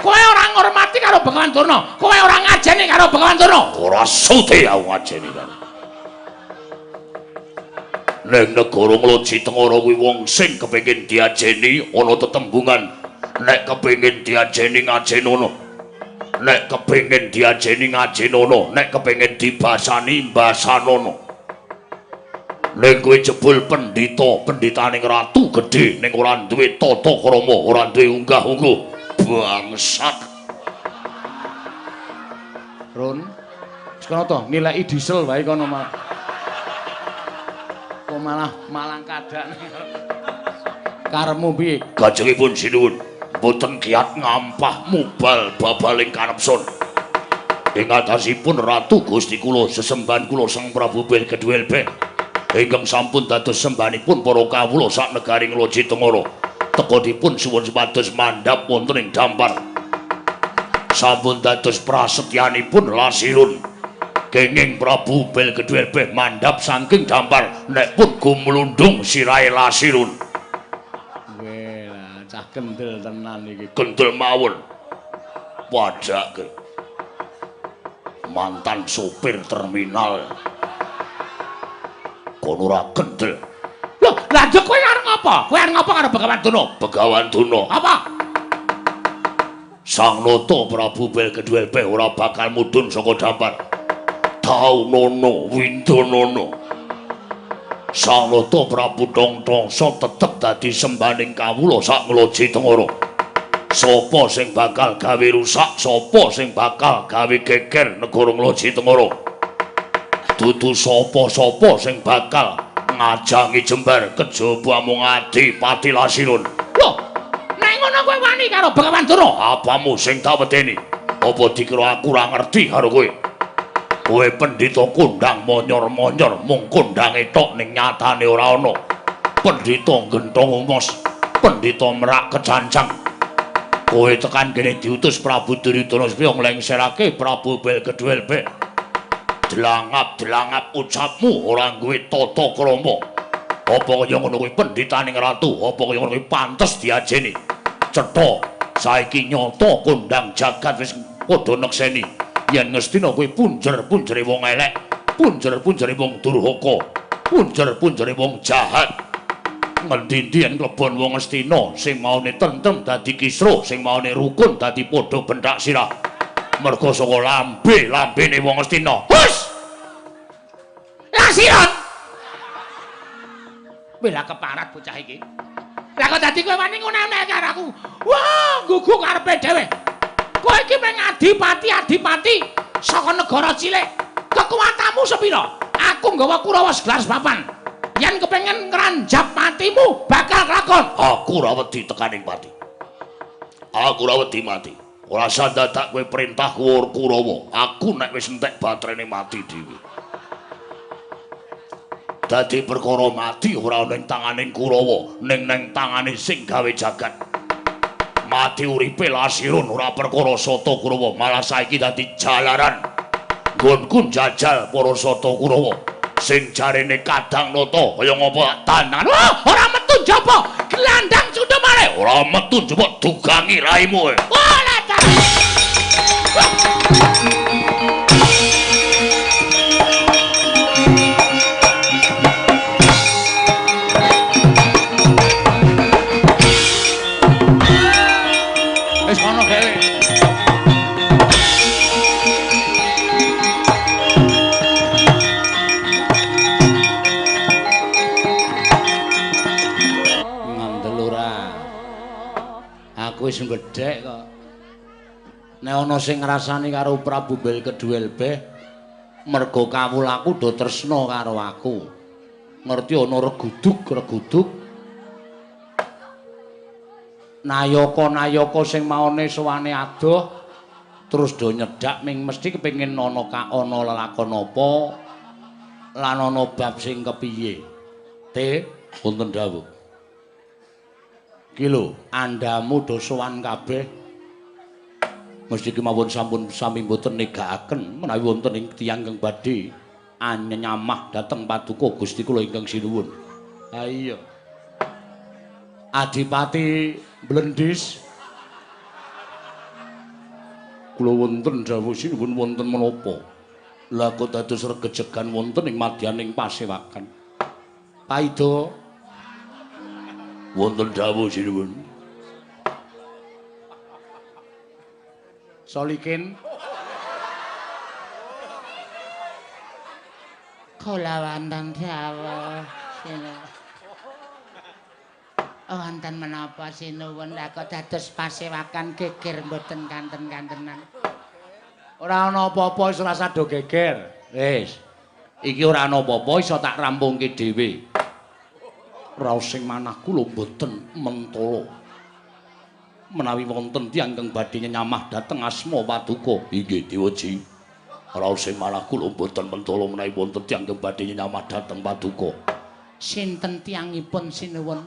Kowe ora ngormati karo Begawan Durna, kowe ora ngajeni karo Begawan Durna. Ora sute aku ngajeni karo. Ning negara Ngloji Tengara kuwi wong sing kepengin diajeni ana tetembungan. Nek kepengin diajeni ngajenono. Nek kepengin diajeni ngajenono, nek kepengin dibasani mbasanono. Ning kowe jebul pendhitaning ratu gedhe ning ora duwe tata krama, ora duwe unggah-ungguh. Bangsat. Ron, sekono to nilai diesel wae kono mah. Kok malah malang kadang. Karepmu piye? Kajengipun sinuwun, boten kiat ngampah mubal babaling karepsun. Ing atasipun ratu Gusti kula sesembahan kula Sang Prabu Belkedwelbe. Ingkang sampun dados sembahanipun para kawula sak negaring Ngloji Tengara. Tekonipun suwun supados mandhap wonten ing dampar. Sampun dados prasetyanipun lasirun. Kenging Prabu Belkedwelbe mandhap saking dampar nek pun gumlundung sirahe lasirun. Weh lah, cah kendel tenan iki. Kendel mawon. Padake. Mantan sopir terminal. Kono ora kendel. Loh, lha kowe arep ngopo? Kowe arep ngopo karo Begawan Durna? Begawan Durna. Apa? Sang Nata Prabu Belkedwelbe ora bakal mudhun saka dampar. Taunana Windanana. Sang Nata Prabu Tongtongso tetep dadi sembahaning kawula sak Ngloji Tengara. Sapa sing bakal gawe rusak, sapa sing bakal gawe geger negara Ngloji Tengara. Dudu sapa-sapa sing bakal ngajangi jembar kejaba mung Adipati Lasirun. Loh, nek ngono kowe wani karo Begawan Durna? Apamu sing tak wedeni? Apa dikira aku ora ngerti karo kowe? Kowe pendhita kondang monyor-monyor mung kondange tok ning nyatane ora ana. Pendhita genthong umos, pendhita merak kecancang. Kowe tekan kene diutus Prabu Duryudana supaya nglengserake Prabu Belkedwelbe. Delangap-delangap ucapmu ora duwe tata krama. Apa kaya ngono kuwi pendhitaning ratu? Apa kaya ngono kuwi pantes diajeni? Cetha, saiki nyata kondang jagat wis padha nekseni yen Ngastina kuwi punjer-punjere wong elek, punjer-punjere wong durhaka, punjer-punjere wong jahat. Ngendi-endi yen klebon wong Ngastina sing maune tentrem dadi kisruh, sing maune rukun dadi padha bentak sirah. Merga saka lambene wong Ngastina. Hus! Lasiron. Bela keparat bocah iki. Lah kok dadi kowe wani ngono-ngono karo aku. Wah, guguk karepe dhewe. Kowe iki mung adipati saka negara cilik. Kekuatanmu sepira? Aku nggawa Kurawa segelas papan. Yen kepengin ngranjap matimu bakal kelakon. Aku ora wedi tekaning pati. Aku ora wedi mati. Ora sandadak kowe perintah Kurawa. Aku nek wis entek batrene mati dhewe. Dadi perkara mati ora ana ing tanganing Kurawa, ning tangane sing gawe jagat. Mati uripe Lasirun ora perkara Sata Kurawa, malah saiki dadi jalaran. Nggonku njajal para Sata Kurawa sing jarene Kadang Nata kaya ngapa tanan. Ora metu njaba, gelandang sundha mare. Ora metu njaba dugangi raimu. Ora ta. Wis kono dhewe. Ngandel ora. Aku wis gedhek kok. Nek ana sing ngrasani karo Prabu Belkedwelbe, merga kawulaku do tresna karo aku. Ngerti ana regudug. Nayaka sing maune sowane adoh terus do nyedak ming mesti kepengin ana lelakon apa lan ana bab sing kepiye. Te wonten dawuh. Ki lho, andamu do sowan kabeh. Mesti kemawon sampun sami mboten negakaken menawi wonten ing tiyang kang badhe anyamah dhateng paduka Gusti kula ingkang sinuwun. Ha iya. Adipati Blendis kula wonten dawuh sinuwun wonten menapa? Lah kok dados regejegan wonten ing madyaning pasewakan. Paida wonten dawuh sinuwun. Solikin kula wonten dawuh sinuwun. Wonten menapa sinuwun lha kok dados pasewakan geger mboten kanten-kantenan. ora ana apa-apa wis ora sado geger. Wis. Iki ora ana apa-apa iso tak rampungke dhewe. Raos sing manah kula mboten mentala. Menawi wonten tiyang kang badhe nyamah dhateng asma paduka. Inggih Dewaji. Raos sing manah kula mboten mentala menawi wonten tiyang kang badhe nyamah dhateng paduka. Sinten tiyangipun sinuwun?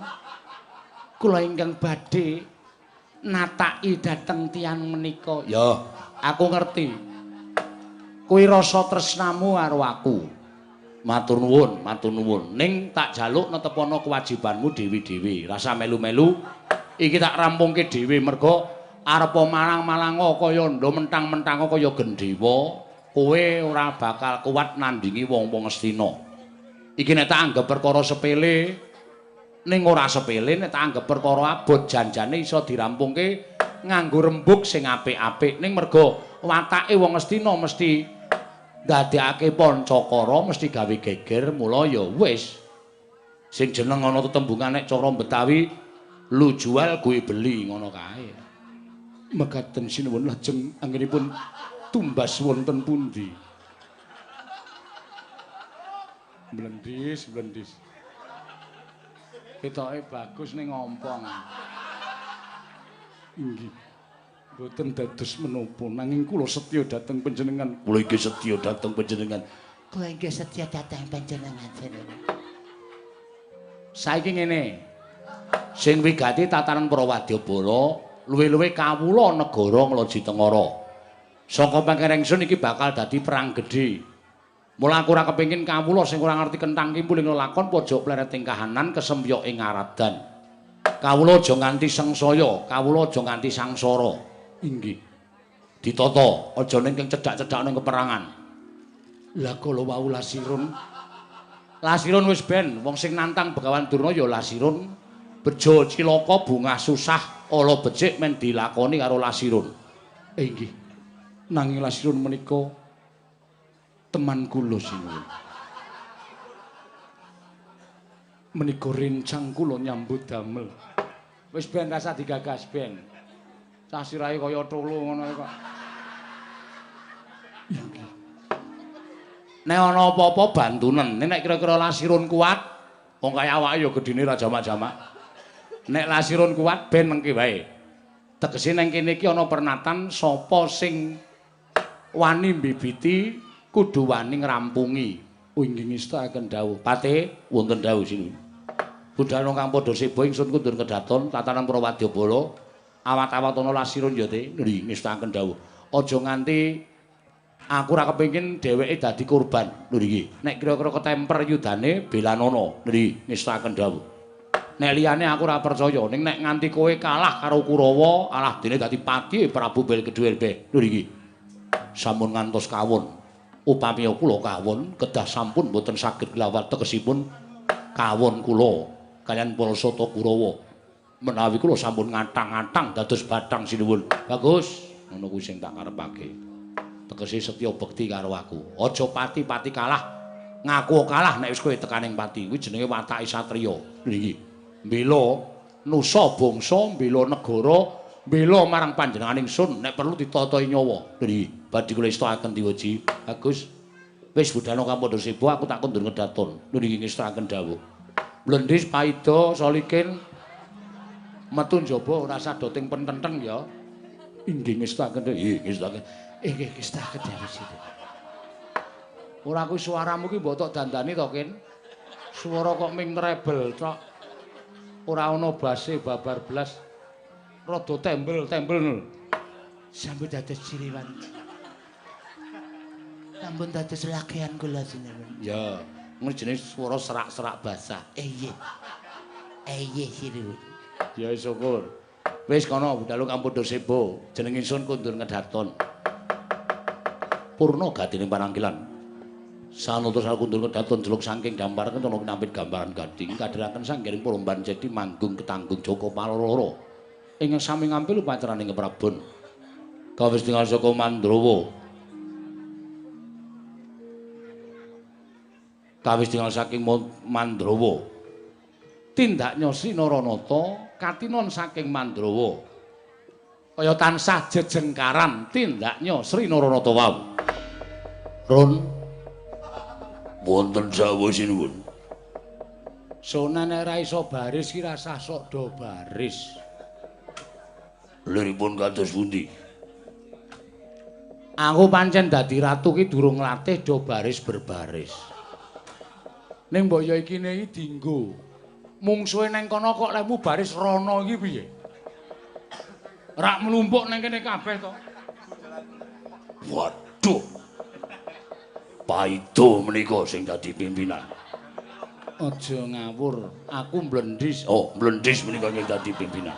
Kula ingkang badhe nataki dhateng tiyang menika. Ya, aku ngerti. Kuwi rasa tresnamu karo aku. Matur nuwun, matur nuwun. Ning tak jaluk netepana kewajibanmu dhewe-dhewe. Rasa melu-melu iki tak rampungke dhewe merga arepa malang-malanga kaya ndo mentang-mentang kaya gendhewa, kowe ora bakal kuat nandingi wong-wong Astina. Iki nek tak anggap perkara sepele, ning ora sepele nek tak anggap perkara abot janjane iso dirampungke nganggo rembug sing apik-apik. Ning merga watake wong Astina mesti ndadekake pancakara mesti gawe geger, mula ya wis. Sing jeneng ana tetembungan nek cara Betawi lu jual gue beli ngono kae. Mekaten sinuwun lajeng anggenipun tumbas wonten pundi? Blendis, blendis. Ketoke bagus ning ngompong. Inggih. Boten dados menapa nanging kula setya dhateng panjenengan. Kula iki setya dhateng panjenengan. Kula inggih setya dhateng panjenengan sinuwun. Saiki ngene. Sing wigati tatanan para wadyabala, luwih-luwih kawula negara Nglaji Tengara. Saka pangerengsun iki bakal dadi perang gedhe. Mula aku ora kepengin kawula sing ora ngerti kenthang kimpul ing lakon pojok plereting kahanan kesempyok ing ngaradan. Kawula aja nganti sengsaya, kawula aja nganti sangsara. Inggih. Ditata aja ning cedhak-cedhak ning keperangan. Lah kala wau Lasirun. Lasirun wis ben, wong sing nantang Begawan Durna ya Lasirun. Bejo cilaka bungah susah ala becik men dilakoni karo Lasirun. Inggih. Nanging Lasirun menika teman kula sinuwun. Menika rencang kula nyambut damel. Wis ben rasa digagas ben. Cah sirahe kaya tulu ngono kok. Inggih. Nek ana apa-apa bantunen, nek kira-kira Lasirun kuat, wong kaya awake ya gedine ra jamak-jamak. Nek Lasirun kuat ben mengki wae. Tegese nang kene iki ana pernatan sapa sing wani mbibiti kudu wani ngrampungi. Inggih ngestakaken dawuh. Pate wonten dawuh sini. Budhal kang padha sebo ingsun kundur kedaton tatanan para wadyabala. Awat-awat ana Lasirun ya te. Nggih ngestakaken dawuh. Aja nganti aku ora kepengin dheweke dadi korban. Lho nggih. Nek kira-kira ketemper yudane belanana. Nggih ngestakaken dawuh. Nek liyane aku ora percaya, ning nek nganti kowe kalah karo Kurawa, alah dene dadi pati Prabu Belkedhuelbe. Lho nggih. Sampun ngantos kawon. Upami kula kawon kedah sampun boten saged glawat tegesipun kawon kula kaliyan Palsata Kurawa. Menawi kula sampun ngatang-atang dados bathang sinuwun. Bagus, ngono kuwi sing tak karepake. Tegese setya bekti karo aku. Aja pati-pati kalah. Ngaku kalah nek wis kowe tekaning pati. Kuwi jenenge watake satriya. Nggih. Mbela nusa bangsa, mbela negara, mbela marang panjenengan ingsun nek perlu ditatahi nyawa. Nggih. Badhe kula istakaken Dewaji. Bagus. Wis budhal kang padha sebo aku tak kondur ngedaton. Nggih ngestakaken dawuh. Blendis Paida Solikin metu njaba ora sada ting pententeng ya. Inggih ngestaken. Nggih ngestaken. Inggih ngestaken Dewaji. Ora kuwi suaramu ki mbok tok dandani to, Kin? Swara kok ming trebel tok. ora ana base babar blas. Rada tembel-tembel. Sampun dados ciriwan. Sampun dados lakehan kula jenengan. Ya, ngono jenenge swara serak-serak basah. Nggih. Nggih, Sinuwun. Ya syukur. Wis kono dalu Kampodo Sebo, jeneng ingsun Kundur Ngedaton. Purna gatining pananggilan. Sanuntos Kundur Ngedaton jeluk saking gambar kentana pinampit gambaran gading kadhiraken sanggening Purumban Cedi manggung ketanggung Joko Paloro. Ing sami ngampil upacaraning keprabon. Kawis tinggal saka Mandrawa. Kawis tinggal saking Mandrawa. Tindaknya Sri Naranata katinon saking Mandrawa. Kaya tansah jejengkaran tindaknya Sri Naranata wau. Ron wonten sawu sinuwun. Sonane ra iso baris ki rasah sok do baris. Liripun kados pundi? Aku pancen dadi ratu ki durung nglatih do baris berbaris. Ning mbok ya iki dinggo. Mungsuhe neng kono kok lemu baris rono iki piye? Rak mlumpuk neng kene kabeh to. Waduh. Paido menika sing dadi pimpinan. Aja ngawur, aku mblendis. Oh, mblendis menika sing dadi pimpinan.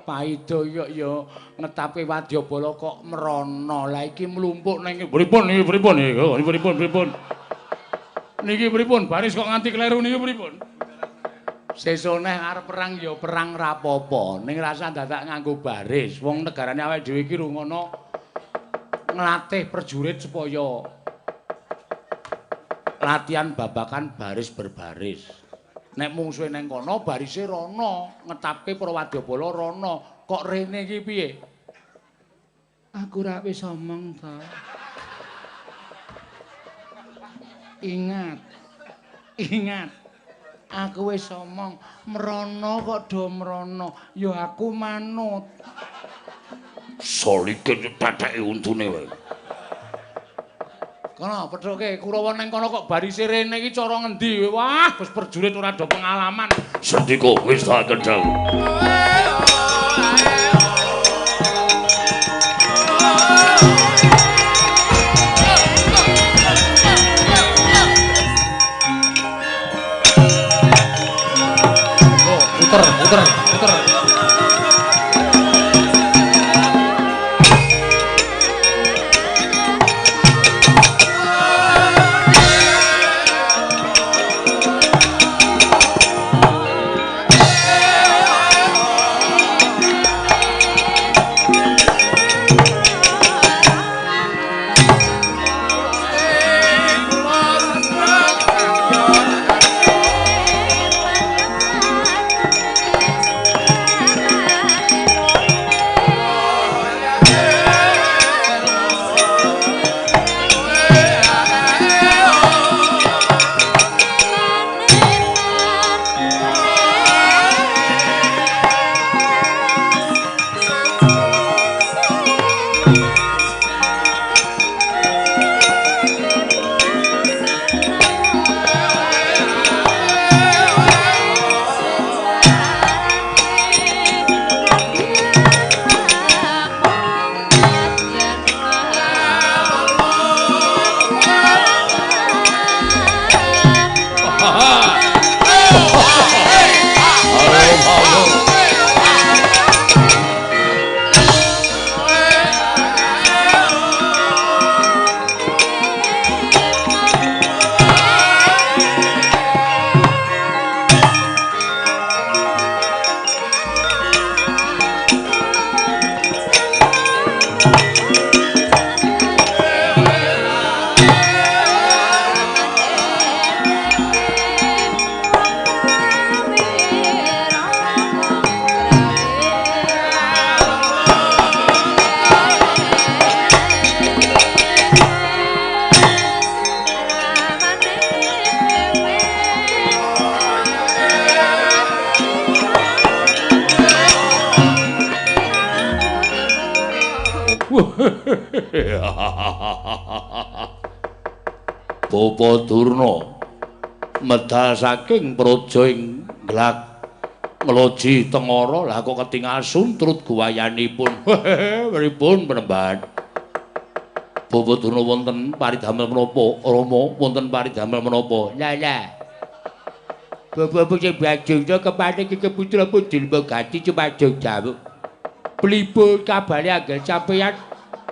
Paido ya ngetape wadyabala kok merono. Lah iki mlumpuk neng pripun niki pripun niki pripun. Niki pripun baris kok nganti kleru niki pripun? Sesuk neh arep perang ya perang rapopo. Ning rasa dadak nganggo baris. Wong negarane awake dhewe iki rungono nglatih prajurit supaya latihan babakan baris berbaris. Nek mungsuhe neng kono barise rono, ngetapke para wadyabala rono. Kok rene iki piye? Aku ra wis omong to. Ingat. Aku wis omong, mrono kok do mrono. Ya aku manut. Solike tatheke untune wae. Kono pethuke Kurawa neng kono kok barise rene iki cara ngendi? Wah, wis prajurit ora do pengalaman. Sendika wis tak kendhang. Puter. Bapa Durna medal saking praja ing glak ngloji tengara lah kok ketingal suntrut guwayanipun. Pripun penemban? Boboduna wonten paridamel menapa? Rama wonten paridamel menapa? Lah. Bapak sing bajungna kepane iki putra putri Mbogati cumajung jawu. Pripun kabare anggen sampeyan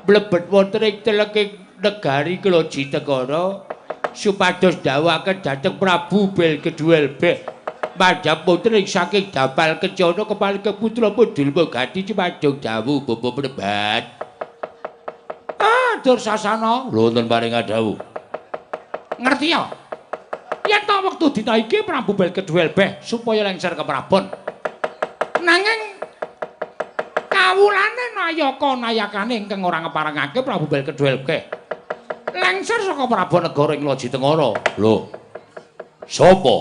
mlebet wonten ing teleking negari Kloji Tegara supados dawuhaken dhateng Prabu Belkedhuel Beh mandhap wonten ing saking Dapal Kencana kepane putra putri Mbogati cumajung jawu Bapak penebat. Dursasana Lho wonten paring dawuh. ngerti ya? Yen ta wektu dina iki Prabu Belkedhuel Beh supaya lengser ke prabon. Nanging kawulane nayaka nayakane ingkang ora ngeparengake Prabu Belkedhuel Beh lengser saka prabon negara ing Loji Tengara. Lho. Sapa?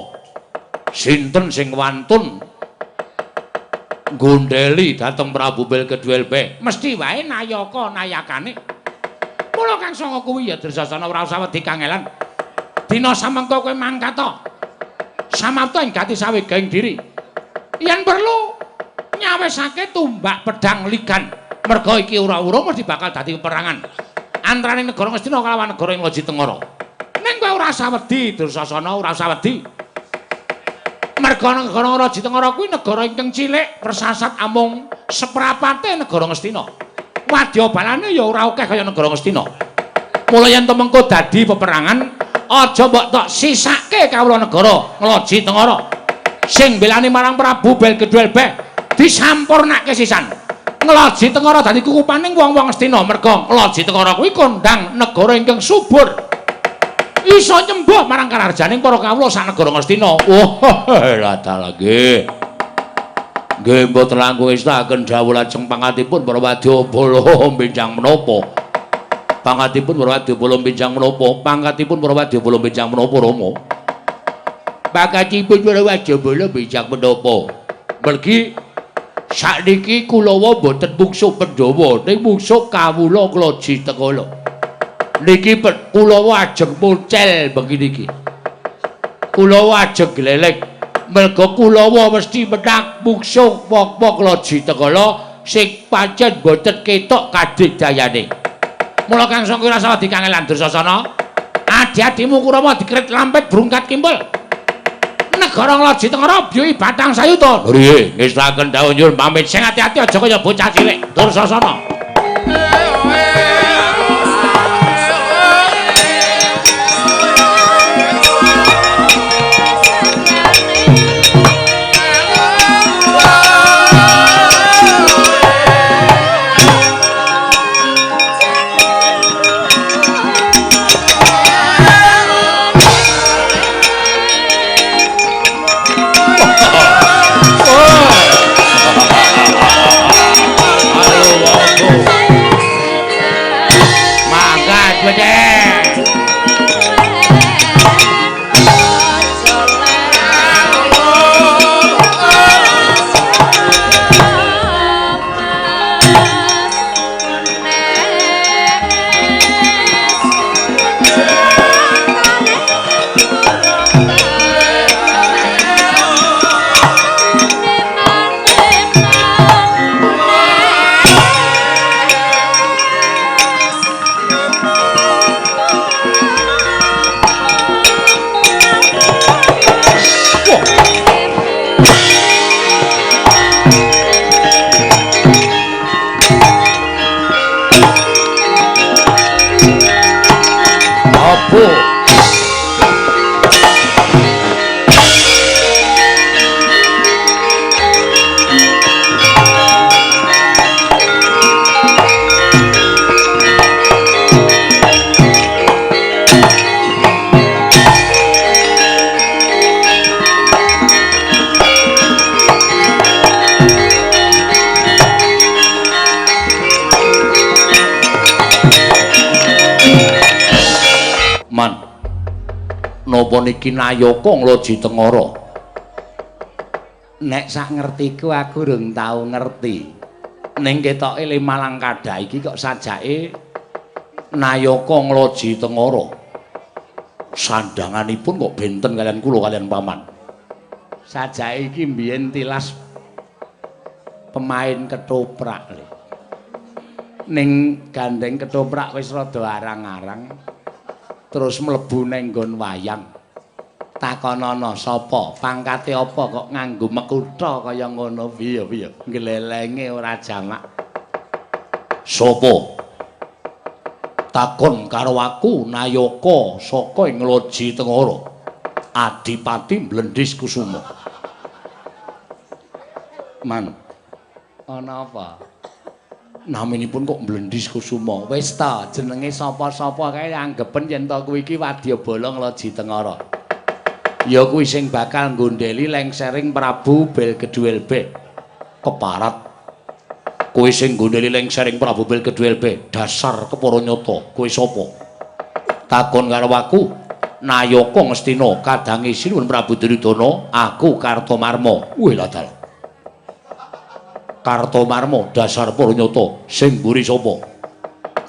Sinten sing wantun gondeli dhateng Prabu Belkedhuel Beh? Mesti wae nayaka nayakane. Mula kang sanga kuwi ya Dursasana ora usah wedi kangelan. Dina samengko kowe mangkata. Samapta ing gati sawegaing diri. Yen perlu nyawesake tumbak pedang ligan. Merga iki ura-ura mesti bakal dadi peperangan antaraning negara Ngastina kalawan negara ing Loji Tengara. Ning kowe ora usah wedi Dursasana, ora usah wedi. Merga negara Loji Tengara kuwi negara ingkang cilik, persasat amung seprapate negara Ngastina. Wadya balane ya ora akeh kaya negara Ngastina. Mula yen temengko dadi peperangan aja mbok tok sisake kawula negara Loji Tengara sing belani marang Prabu Belkedhuel Beh disampurnake sisan. Loji Tengara dadi kukupaning wong-wong Ngastina merga Loji Tengara kuwi kondang negara ingkang subur. Iso nyembah marang kararjaning para kawula sak negara Ngastina. Wah, lah lagi. Nggih mboten langkung istahaken dawuh lajeng pangantipun para wadyabala benjang menapa? Pangantipun para wadyabala benjang menapa? Pangantipun para wadyabala benjang menapa Rama? Pangantipun para wadyabala benjang menapa? Mergi sakniki Kulawa mboten mungsuh Pandhawa, ning mungsuh kawula Kloji Tegara. Niki Kulawa ajeng muncel begini iki. Kulawa ajeng gleleng. Merga Kulawa mesti menang mungsuh wong-wong Kloji Tegara sing pancen boten ketok kadidayane. Mula kang sangka ora salah dikangelan Dursasana. Adi-adimu Kurama dikrit lampet brungkat kimpul. Negara Loji Tengara byuhi batang sayuta. Nggih, ngestaken dawuh nyuwun pamit Sing ati-ati aja kaya bocah cilik Dursasana. Napa niki nayaka Loji Tengara? Nek sak ngertiku aku durung tau ngerti. Ning ketoke le Malang Kadha iki kok sajake nayaka Loji Tengara. Sandanganipun kok benten kalian kula kalian paman. Sajake iki mbiyen tilas pemain ketoprak lho. Ning gandeng ketoprak wis rada arang-arang. Terus mlebu ning nggon wayang. Takonana sapa? Pangkate apa kok nganggo mekutha kaya ngono piye? Glelenge ora jamak. Sapa? Takon karo aku Nayaka saka ing Loji Tengara. Adipati Blendis Kusuma. Man. Ana apa? Naminipun kok Blendis Kusuma. Wis ta, jenenge sapa-sapa kae anggepen yen to kuwi iki Wadyabala Loji Tengara. Ya kuwi sing bakal nggondheli lengsering Prabu Belgeduelbe. Keparat. Kowe sing nggondheli lengsering Prabu Belgeduelbe, dasar kepara nyata. Kowe sapa? Takon karo aku. Nayaka Ngastina kadange sinuwun Prabu Duryudana, aku Kartomarma. Wih ladal. Kartomarma dasar para nyata, sing mburi sapa?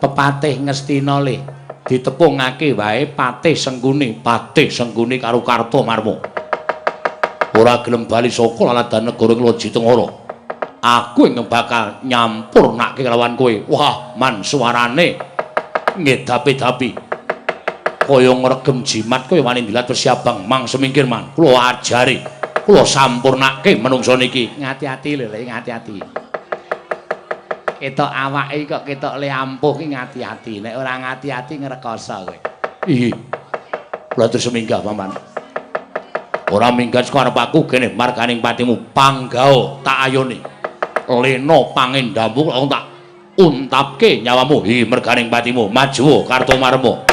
Pepatih Ngastina le. Ditepungake wae Patih Sengguni karo Kartomarma. Ora gelem bali saka laladan negara Loji Tengara. Aku ing bakal nyampurnake kelawan kowe. Wah, man suarane ngedapi-dapi. Kaya ngregem jimat kaya wani ndilat persiabang mang semingkir man. Kula ajari, kula sampurnake menungso niki. Ngati-ati lho, ngati-ati. Ketok awake kok ketok le ampuh ki ngati-ati. Nek ora ngati-ati ngrekoso kowe. Iki. Kula terus minggah, Paman. Ora minggat saka arep aku kene marganing patimu panggao tak ayoni. Lena pangendammu kok tak untapke nyawamu. Hi merganing patimu maju Kartomarma.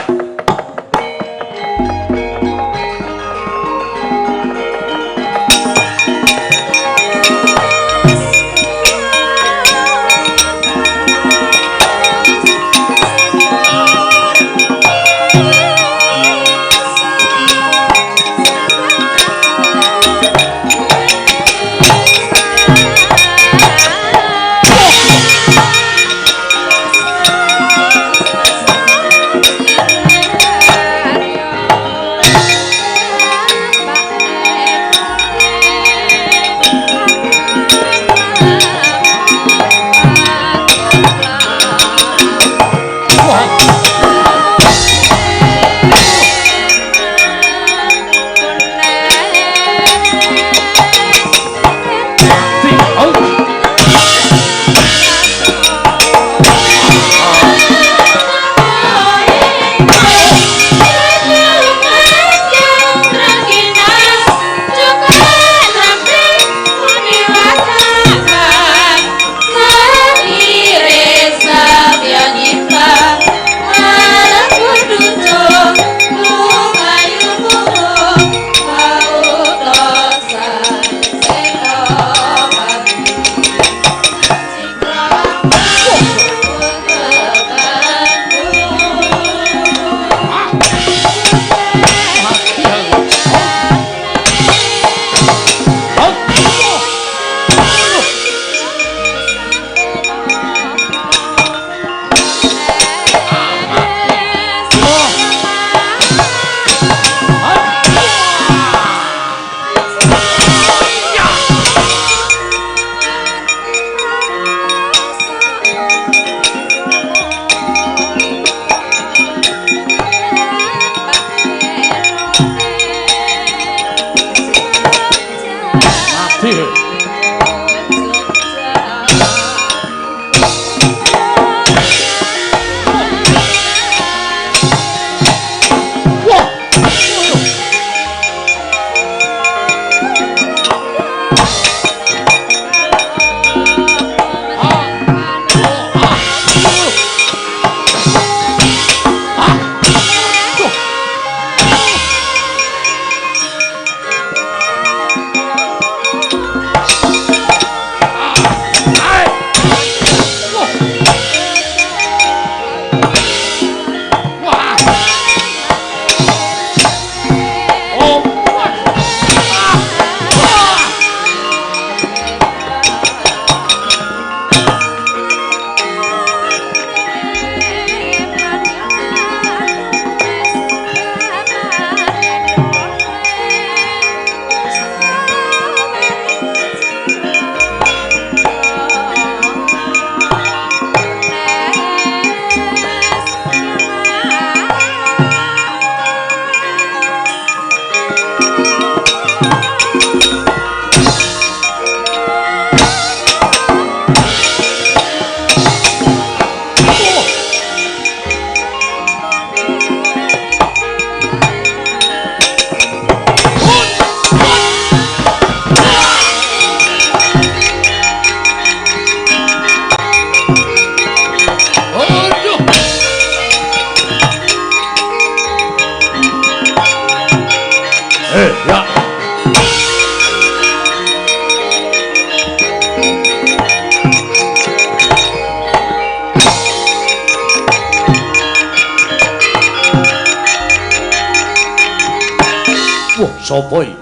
sapa iki?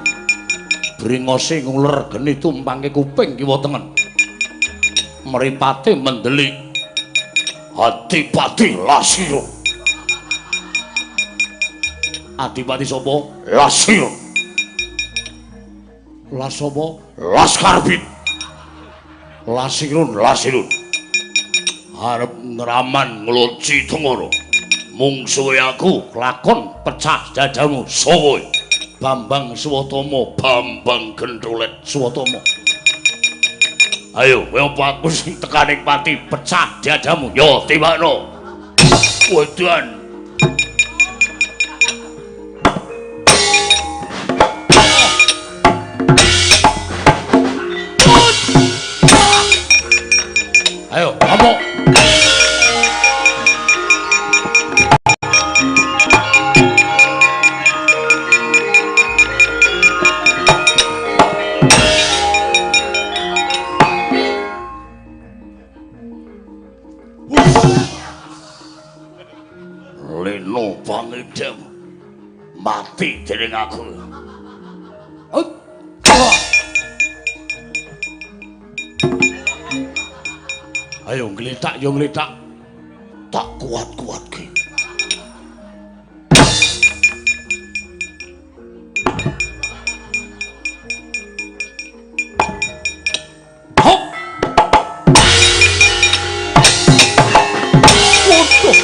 Bringose nguler geni tumpangke kuping kiwa tengen. Mripate mendelik. Adipati Lasira. Adipati sapa? Lasira. Las sapa? Laskarbit. Lasirun. Arep neraman ngloci tengoro. Mungsuhe aku lakon pecah dadamu sapa? Bambang Suwatama, Bambang Gentrolet Suwatama. Ayo, apa aku sing tekaning pati pecah dadamu? Yo, timbakno. Wedan. Ayo, ngomong. Leno pangidem mati dening aku. Ayo ngletak yo ngletak. Tak kuat-kuatke. Hop. Waduh.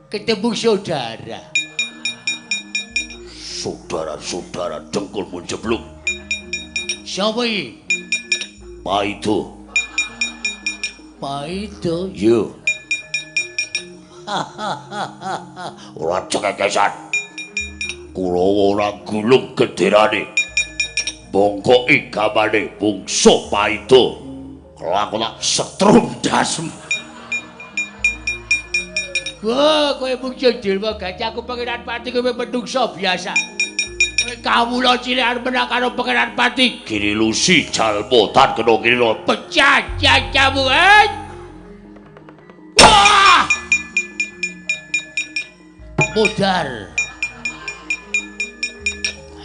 Ketemu saudara. Saudara-saudara dengkulmu jeblok. Siapa ini? Paido. Paido? Yo. Ora cekekesan. Kula ora gulung gederane. Bongkoke gamane bungsu Paido. Kelaku tak setrum dasem. Wah, kowe mung jendelmu gajah aku pangeran Pati kowe menungsa biasa. Kowe kawula cilik menang karo pangeran Pati. Giri lusi jalmotan kena kiri lho. Pecah jajamu, Wah! Modar.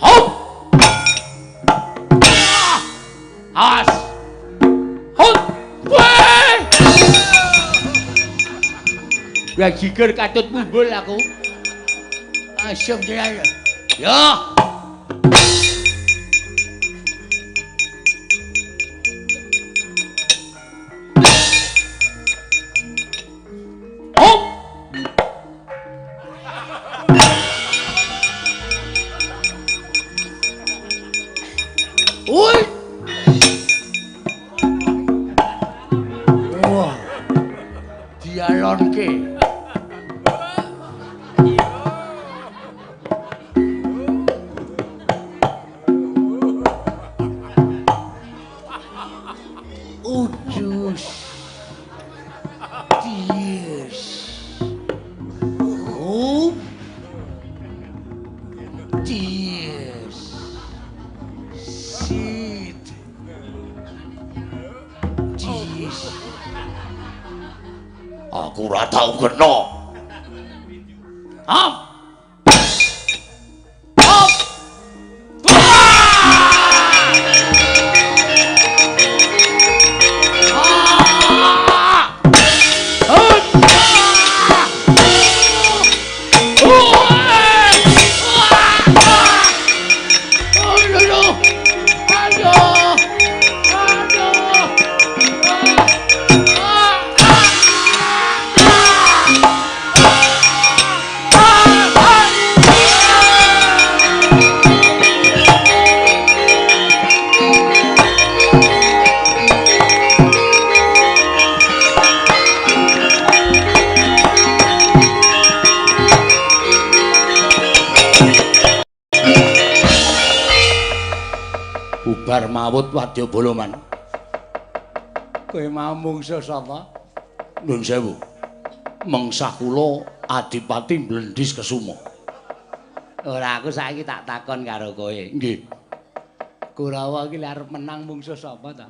Hop! As. Hop! Wah! Ya jiger katut mumbul aku. Asem tenan. Ya. Hop. Oi. Wah. Dialonke. Aku ora tau kena. Hop. Hop. Bubar mawut wadya boloman. Kowe mau mungsuh sapa? Nuwun sewu. Mengsah kula Adipati Blendis Kesuma. Ora aku saiki tak takon karo kowe. Nggih. Kurawa iki arep menang mungsuh sapa ta?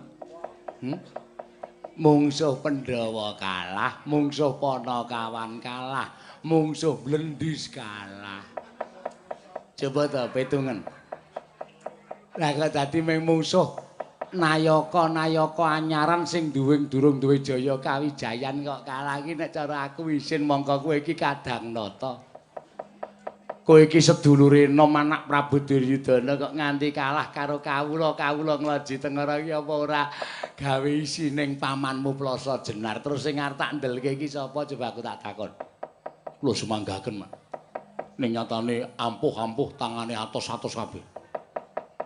Mungsuh Pandhawa kalah, mungsuh Panakawan kalah, mungsuh Blendis kalah. Coba ta petungan. Lah kok dadi mung mungsuh Nayaka anyaran sing durung duwe jaya kawijayan kok kalah iki nek cara aku isin mongko kowe iki kadang nata. Kowe iki sedulure Nom anak Prabu Duryudana kok nganti kalah karo kawula ngloji tengara iki apa ora gawe isining pamanmu Plasa Jenar terus sing arep tak ndelke iki sapa coba aku tak takon. Kula sumanggaken, Mas. Ning nyatane ampuh-ampuh tangane atos-atos kabeh.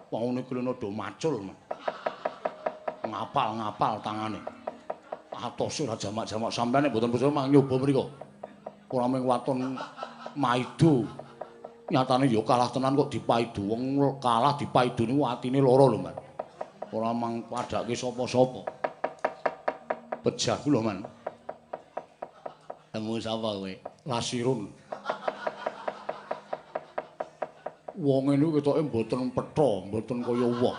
Waune kelene do macul, Mas. Ngapal tangane. Atose ora jamak-jamak sampeyan nek mboten percaya mang nyoba mriko. Ora mung waton maido. Nyatane ya kalah tenan kok dipaidu. Wong kalah dipaidu niku atine lara lho, Mas. Ora mang padake sapa-sapa. Pejah kula, Man. Temu sapa kowe? Lasirun. Wong niku ketoke mboten petha, mboten kaya wong.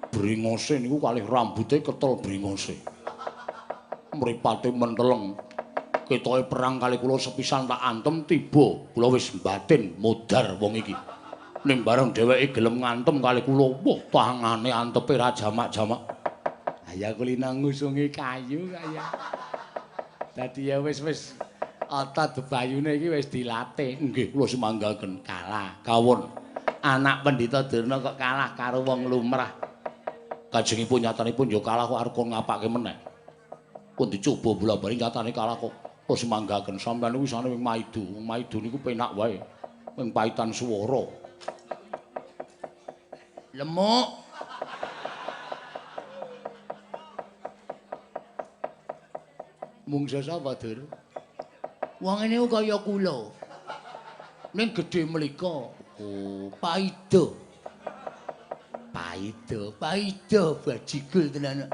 Bringose niku kalih rambute ketel bringose. Mripate menteleng. Ketoke perang kali kula sepisan tak antem tiba, kula wis batin modar wong iki. Ning bareng dheweke gelem ngantem kali kula, wah tangane antepe ra jamak-jamak. Aya kulina ngusungi kayu kaya. Dadi ya wis otot bebayune iki wis dilatih. Nggih, kula semanggaken. Kalah. Kawon. Anak Pendhita Durna kok kalah karo wong lumrah. Kajengipun nyatanipun ya kalah kok arep ngapake meneh. Pun dicoba bola-bali nyatane kalah kok. Kula semanggaken sampeyan niku wisane wing maido. Wong maido niku penak wae. Wing paitan swara. Lemuk. Mungsuh sapa, Dur? Wong niku kaya kula. Ning gedhe mlika. Oh, paido. Paido bajigul tenan.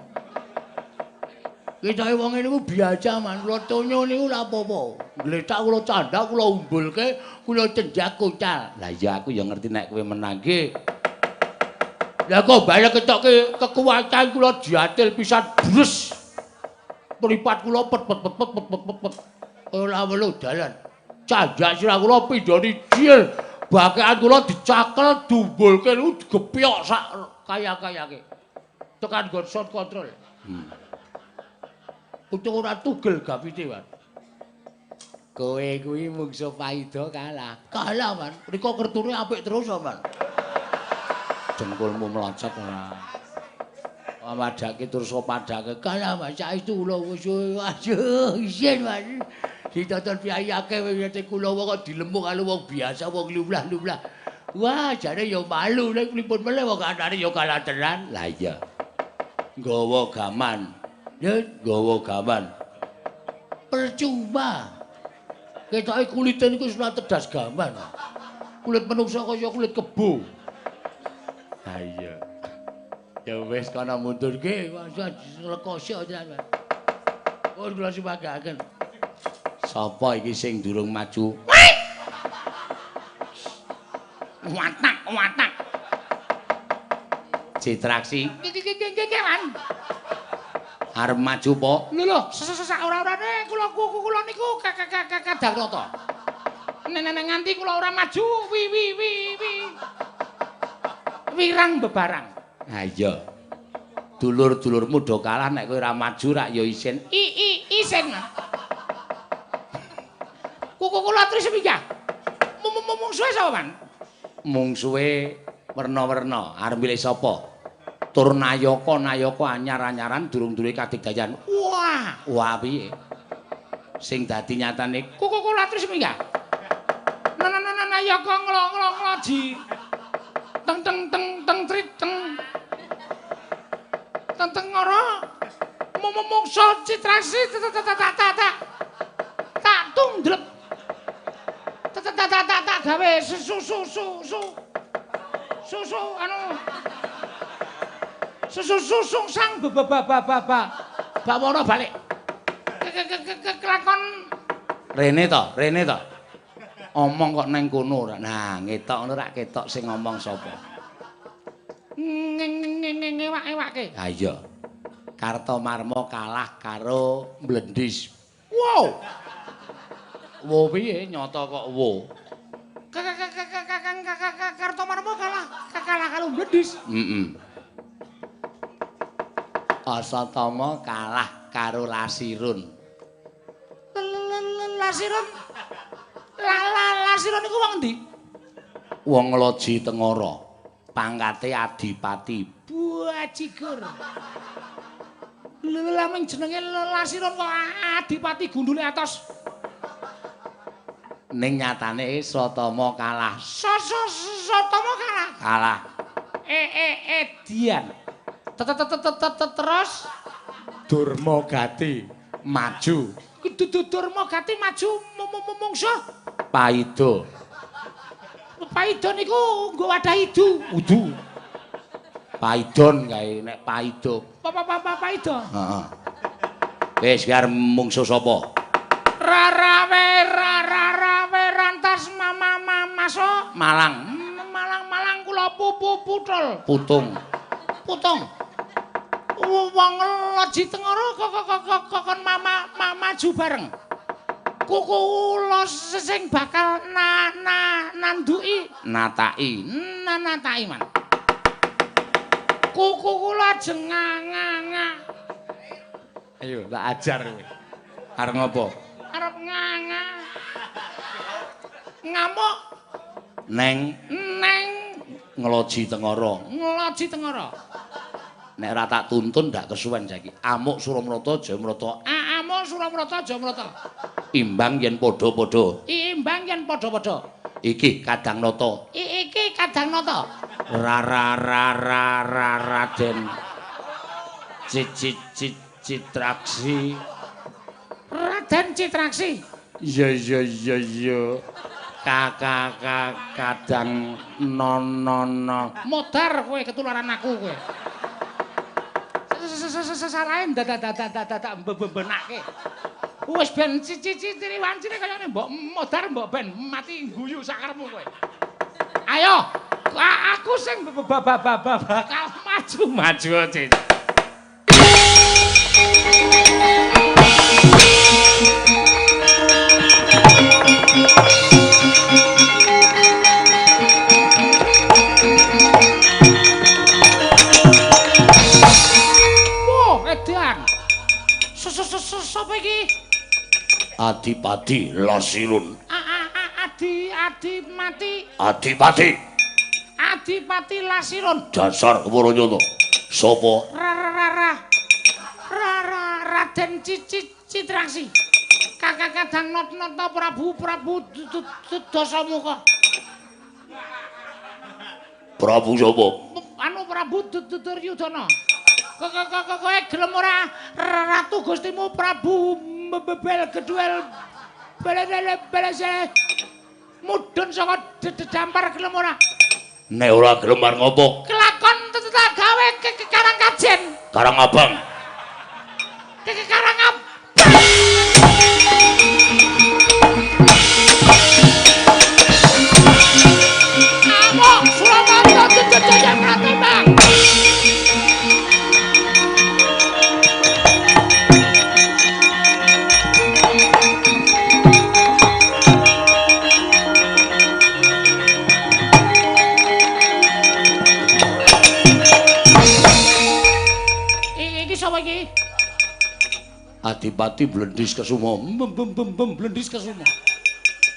Ketoke wong niku biasa man, kula tonyo niku ora apa-apa. Gletak kula candak, kula umbulke, kula cenjak kocal. Lah iya aku ya ngerti nek kowe menang nggih. Lah kok balik ketoke kekuatan kula diatil pisan bres. Mripat kula pet. Ora weluh dalan. Canjak sirah kula pindhani jil. Bakean kula dicakel dumbulke niku digepyok sak kaya-kayake. Tekan nggon sound control. Untung ora tugel gapite, Wan. Kowe kuwi mungsuh Paido kalah. Kalah, Man. Mriko kertune apik terus, Man. Jengkulmu melacak ora. Pamadake terus padake kalah, Man. Saestu kula wis aduh isin, Man. Ditonton piyai akeh wis kula kok dilembung karo wong biasa, wong lumlah-lumlah. Wah, jane ya malu nek pripun meneh wong kanane ya kalah tenan. Lah iya. Nggawa gaman. Ya, nggawa gaman. Percuma. Ketoke kulite niku wis ora tedas gaman. Kulit menungsa kaya kulit kebo. Ha iya. Ya wis kana mundur ge, lekosok tenan. Oh, kula sipagaken. Sapa iki sing durung maju? Watak. Citraksi. Kewan. Arep maju po? Lho, sak ora-orane kula niku kadang rata. Nek nganti kula ora maju, wirang bebarang. Ha iya. Dulur-dulurmu do kalah nek kowe ora maju rak ya isin. Isin. Kuku kula terus pinggah. Mungsuhe sapa, Man? Mungsuhe werna-werna. Arep milih sapa? Tur Nayaka anyar-anyaran durung duwe kadigdayan. Wah piye? Sing dadi nyatane kuku kula terus pinggah. Nayaka nglo-nglo-ji. Teng trit teng. Teng ora. Mungsuh Citraksi tak tundlep. tak gawe susu anu susu sang bawono balik kelakon Rene to. Omong kok neng kono ora. Nah, ngetok ngono rak ketok sing ngomong sapa. ngewak-ewake. Ha iya. Kartomarma kalah karo Mlendis. Wow. Wo piye nyata kok wo? Kartomarma kalah karo Mlendis. Heeh. Asatama kalah karo Lasirun. Lasirun iku wong ndi? Wong Loji Tengara. Pangkate Adipati. Buajigur. Lah ming jenenge Lasirun kok Adipati gundule atos. Ning nyatane Sotama kalah. Sotama kalah. Kalah. Dian. Terus Durmagati maju. Durmagati maju mungsuh. Paido. Paido niku nggo wadah idu. Udu. Paidon kae nek Paido. Paido. Heeh. Wis biar mungsuh sapa? Rarawe rantas maso Malang. Malang kula putul. Putung. Wong Loji Tengara kok maju bareng. Kuku kula sing bakal nanduki Nataki man. Kuku kula jenganga. Ayo tak ajar kowe. Arep ngopo? Arep nganga. Ngamuk Neng Ngeloji Tengara. Nek ora tak tuntun ndak kesuwen saiki. Amuk Suramrata Jayamrata. Amuk Suramrata Jayamrata. Imbang yen padha-padha. Iki Kadhangnata. Iki Kadhangnata. Raden Citraksi. Raden Citraksi. Iya. Kadang nono. Modar kowe ketularan aku kowe. Sesarae dadak bebenake. Wis ben cici-ciri wancine kayane mbok modar mbok ben mati guyu sakarepmu kowe. Ayo, aku sing bakal maju. Sapa iki? Adipati Lasirun. Adipati Lasirun. Dasar Kemaranyana. Sapa? Raden Citraksi. Kakak Kadhangnata Prabu Dasamuka. Prabu sapa? Anu Prabu Duryudana. Kowe gelem ora Ratu Gustimu Prabu Belgeduel mudhun saka dampar gelem ora? Nek ora gelem arep ngopo? Kelakon tetep gawe Karang Kajen. Karang Abang. Karang Abang. Amuk Suramata Jayamrata Bang. Adipati Mlendis Kesuma. Mlendis Kesuma.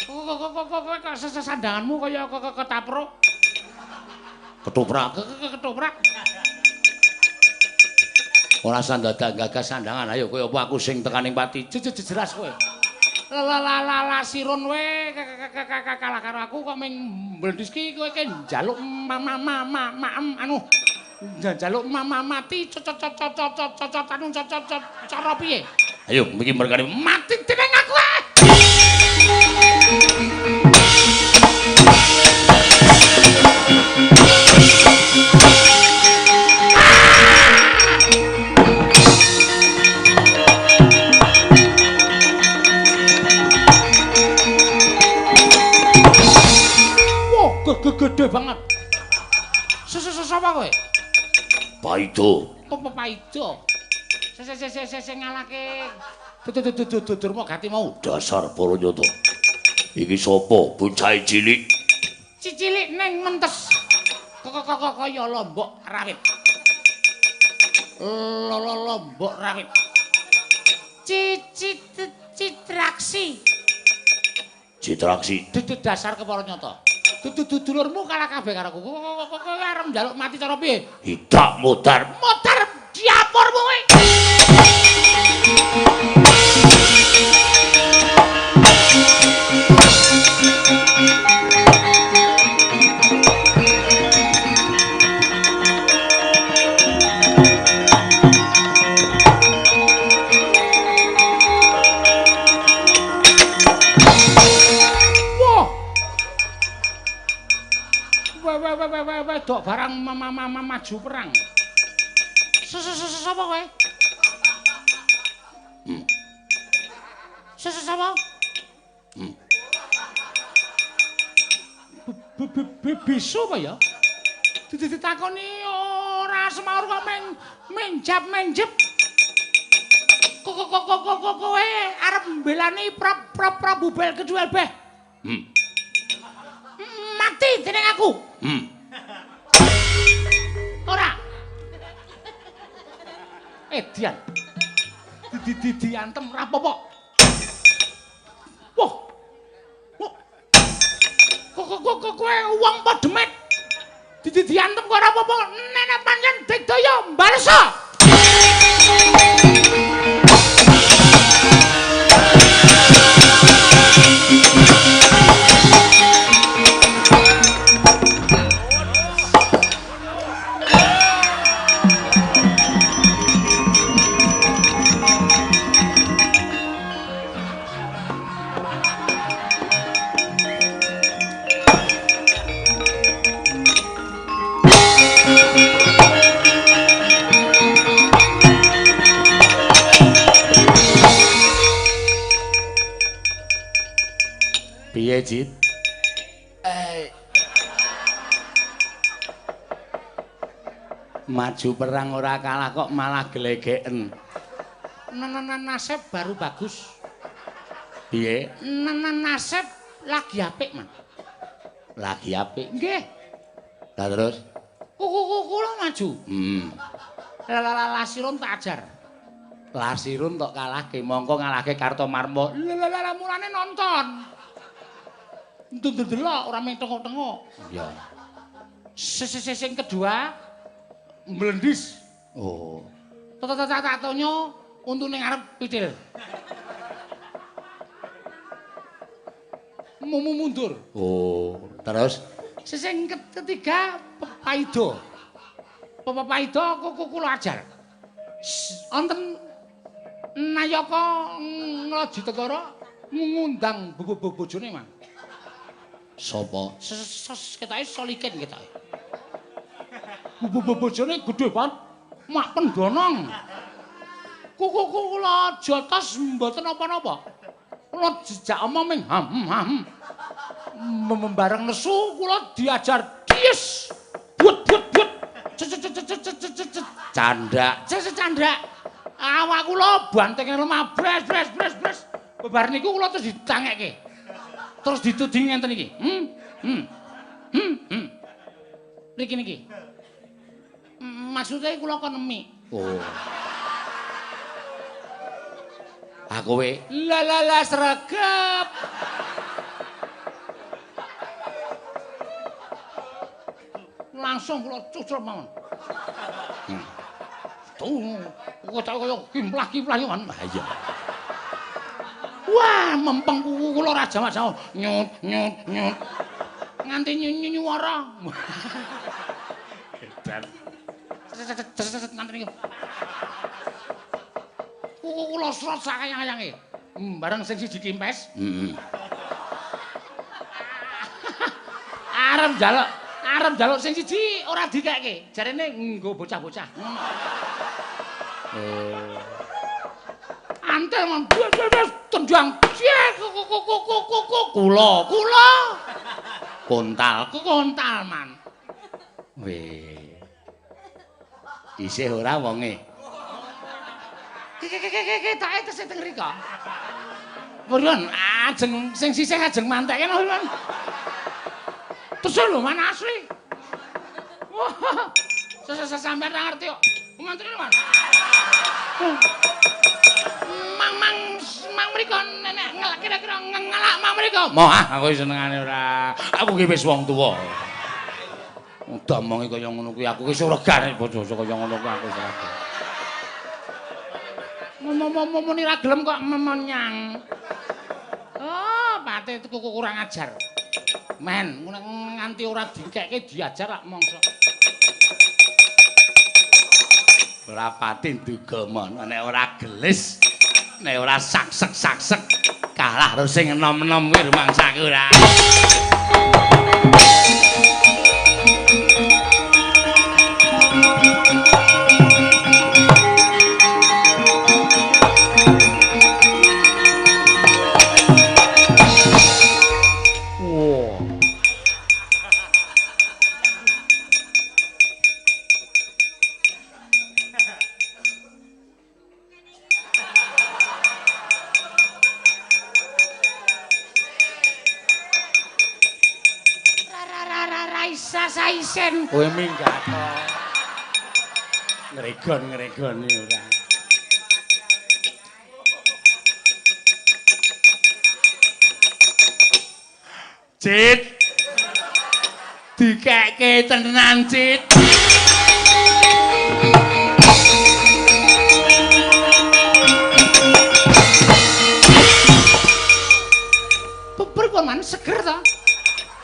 Kok sandanganmu kaya ketapruk. Ketoprak. Ora sandadak gagas sandangan. Ayo kowe apa aku sing tekaning pati. Jelas kowe. Lasirun we kalah karo aku kok ming Mlendis ki kowe ke njaluk anu njaluk mati cocot anu cara piye? Ayo mriki mergane mati dening aku. Gede banget. Sapa kowe? Paido. Apa Paido? Sing ngalake. Durma gati mau. Dasar Paranyata. Iki sapa? Bocah cilik. Cilik neng mentes. Kaya lombok rawit. Lombok rawit. Citraksi. Citraksi. Dasar Keparanyata. Dulurmu kalah kabeh karo aku. Kowe arep njaluk mati cara piye? Hidak modar. Motor diapurmu kowe. Dok barang maju perang. Sapa kowe? Sapa? Bisu apa ya? Ditakoni ora semaur kok menjep. Kowe arep mbelani Prabu Belkedua beh. Mati dening aku. Ora. Dian. Diantem rapopo. Wah. Kowe wong apa demet? Diantem kok ora apa-apa. Nenek pancen digdaya mbalesa. Piye, Jit? Maju perang ora kalah kok malah gelegeken. Nasib baru bagus. Piye? Nasib lagi apik, Man. Lagi apik? Nggih. Lah terus? Kula maju. Lasirun tak ajar. Lasirun tok kalahke, mongko ngalahke Kartomarma. Lah mulane nonton. Ndelok ora mung tengok-tengok. Iya. Sing kedua mlendis. Oh. Tata-tatonyo untune ngarep pitil. Mundur. Oh, terus sing ketiga Paido. Paido kula ajar. Wonten Nayaka Nglaji Tegara ngundang bojone, Man. Sapa? Ketoke Solikin ketoke. Bojone gedhe banget. Mak pendonong. Kula jotos mboten napa-napa. Kula jejak omong ming ham. Membareng nesu kula diajar dies. But. Candak. Awak kula bantenge lemah bres. Bebar niku kula terus ditangekke. Terus dituding ngenten iki. Niki. Maksudnya kula kon nemi. Oh. Aku we. La sregep. Langsung kula cucul mawon. Tuh, kok kaya kimplah-kimplah yo, Man. Ha iya. Wah, mempeng kuku kula ora jamak-jamak. Nyut. Nganti nyuwara. Edan. Nganti niku. Kuku kula srot sakayang-ayange. Bareng sing siji kimpes. Arep njaluk sing siji ora dikekke. Jarene nggo bocah-bocah. Antel man tendang kula. Kontal. Kontal man. Weh. Isih ora wonge. Ketoke tesih teng mriko. Purun, ajeng sing sisih ajeng mantekke no, Purun. Terus lho man asli. Wah. Sampeyan ora ngerti kok. Mantri man. Mang mriko nenek kira-kira ngelak mang mriko. Moh aku senengane ora. Aku ki wis wong tuwa. Damonge kaya ngono kuwi aku wis ora gane bojo kaya ngono kuwi aku wis ora. Muni ra gelem kok menyang. Oh, pate tuku kurang ajar. Men, nganti ora dikekke diajar lak mongso. Ora pati nduga mono nek ora gelis, nek ora saksek kalah karo sing enom-enom kuwi rumangsaku ora. Saisen. Kowe minggat to. Ngregon-ngregoni ora. Cit. Dikekke tenan, Cit. Pripun man seger to?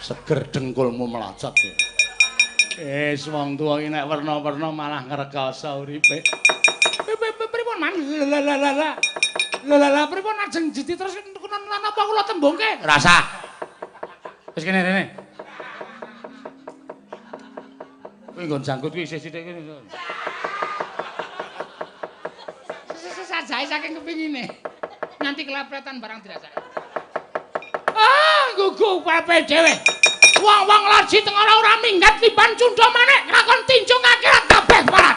Seger dengkulmu melacot ya. Wong tuwa iki nek werna-werna malah ngrekoso uripe. Pripun man? Lala pripun ajeng jiti terus napa kula tembungke? Rasa. Wis kene rene. Kuwi nggon jangkut kuwi isih sithik kene. Sajae saking kepingine. Nanti kelapretan barang dirasake. Ah, gugu pepe dhewe. Wong-wong laji teng ora minggat liban cundha manek lakon tinjung akhirat kabeh parat.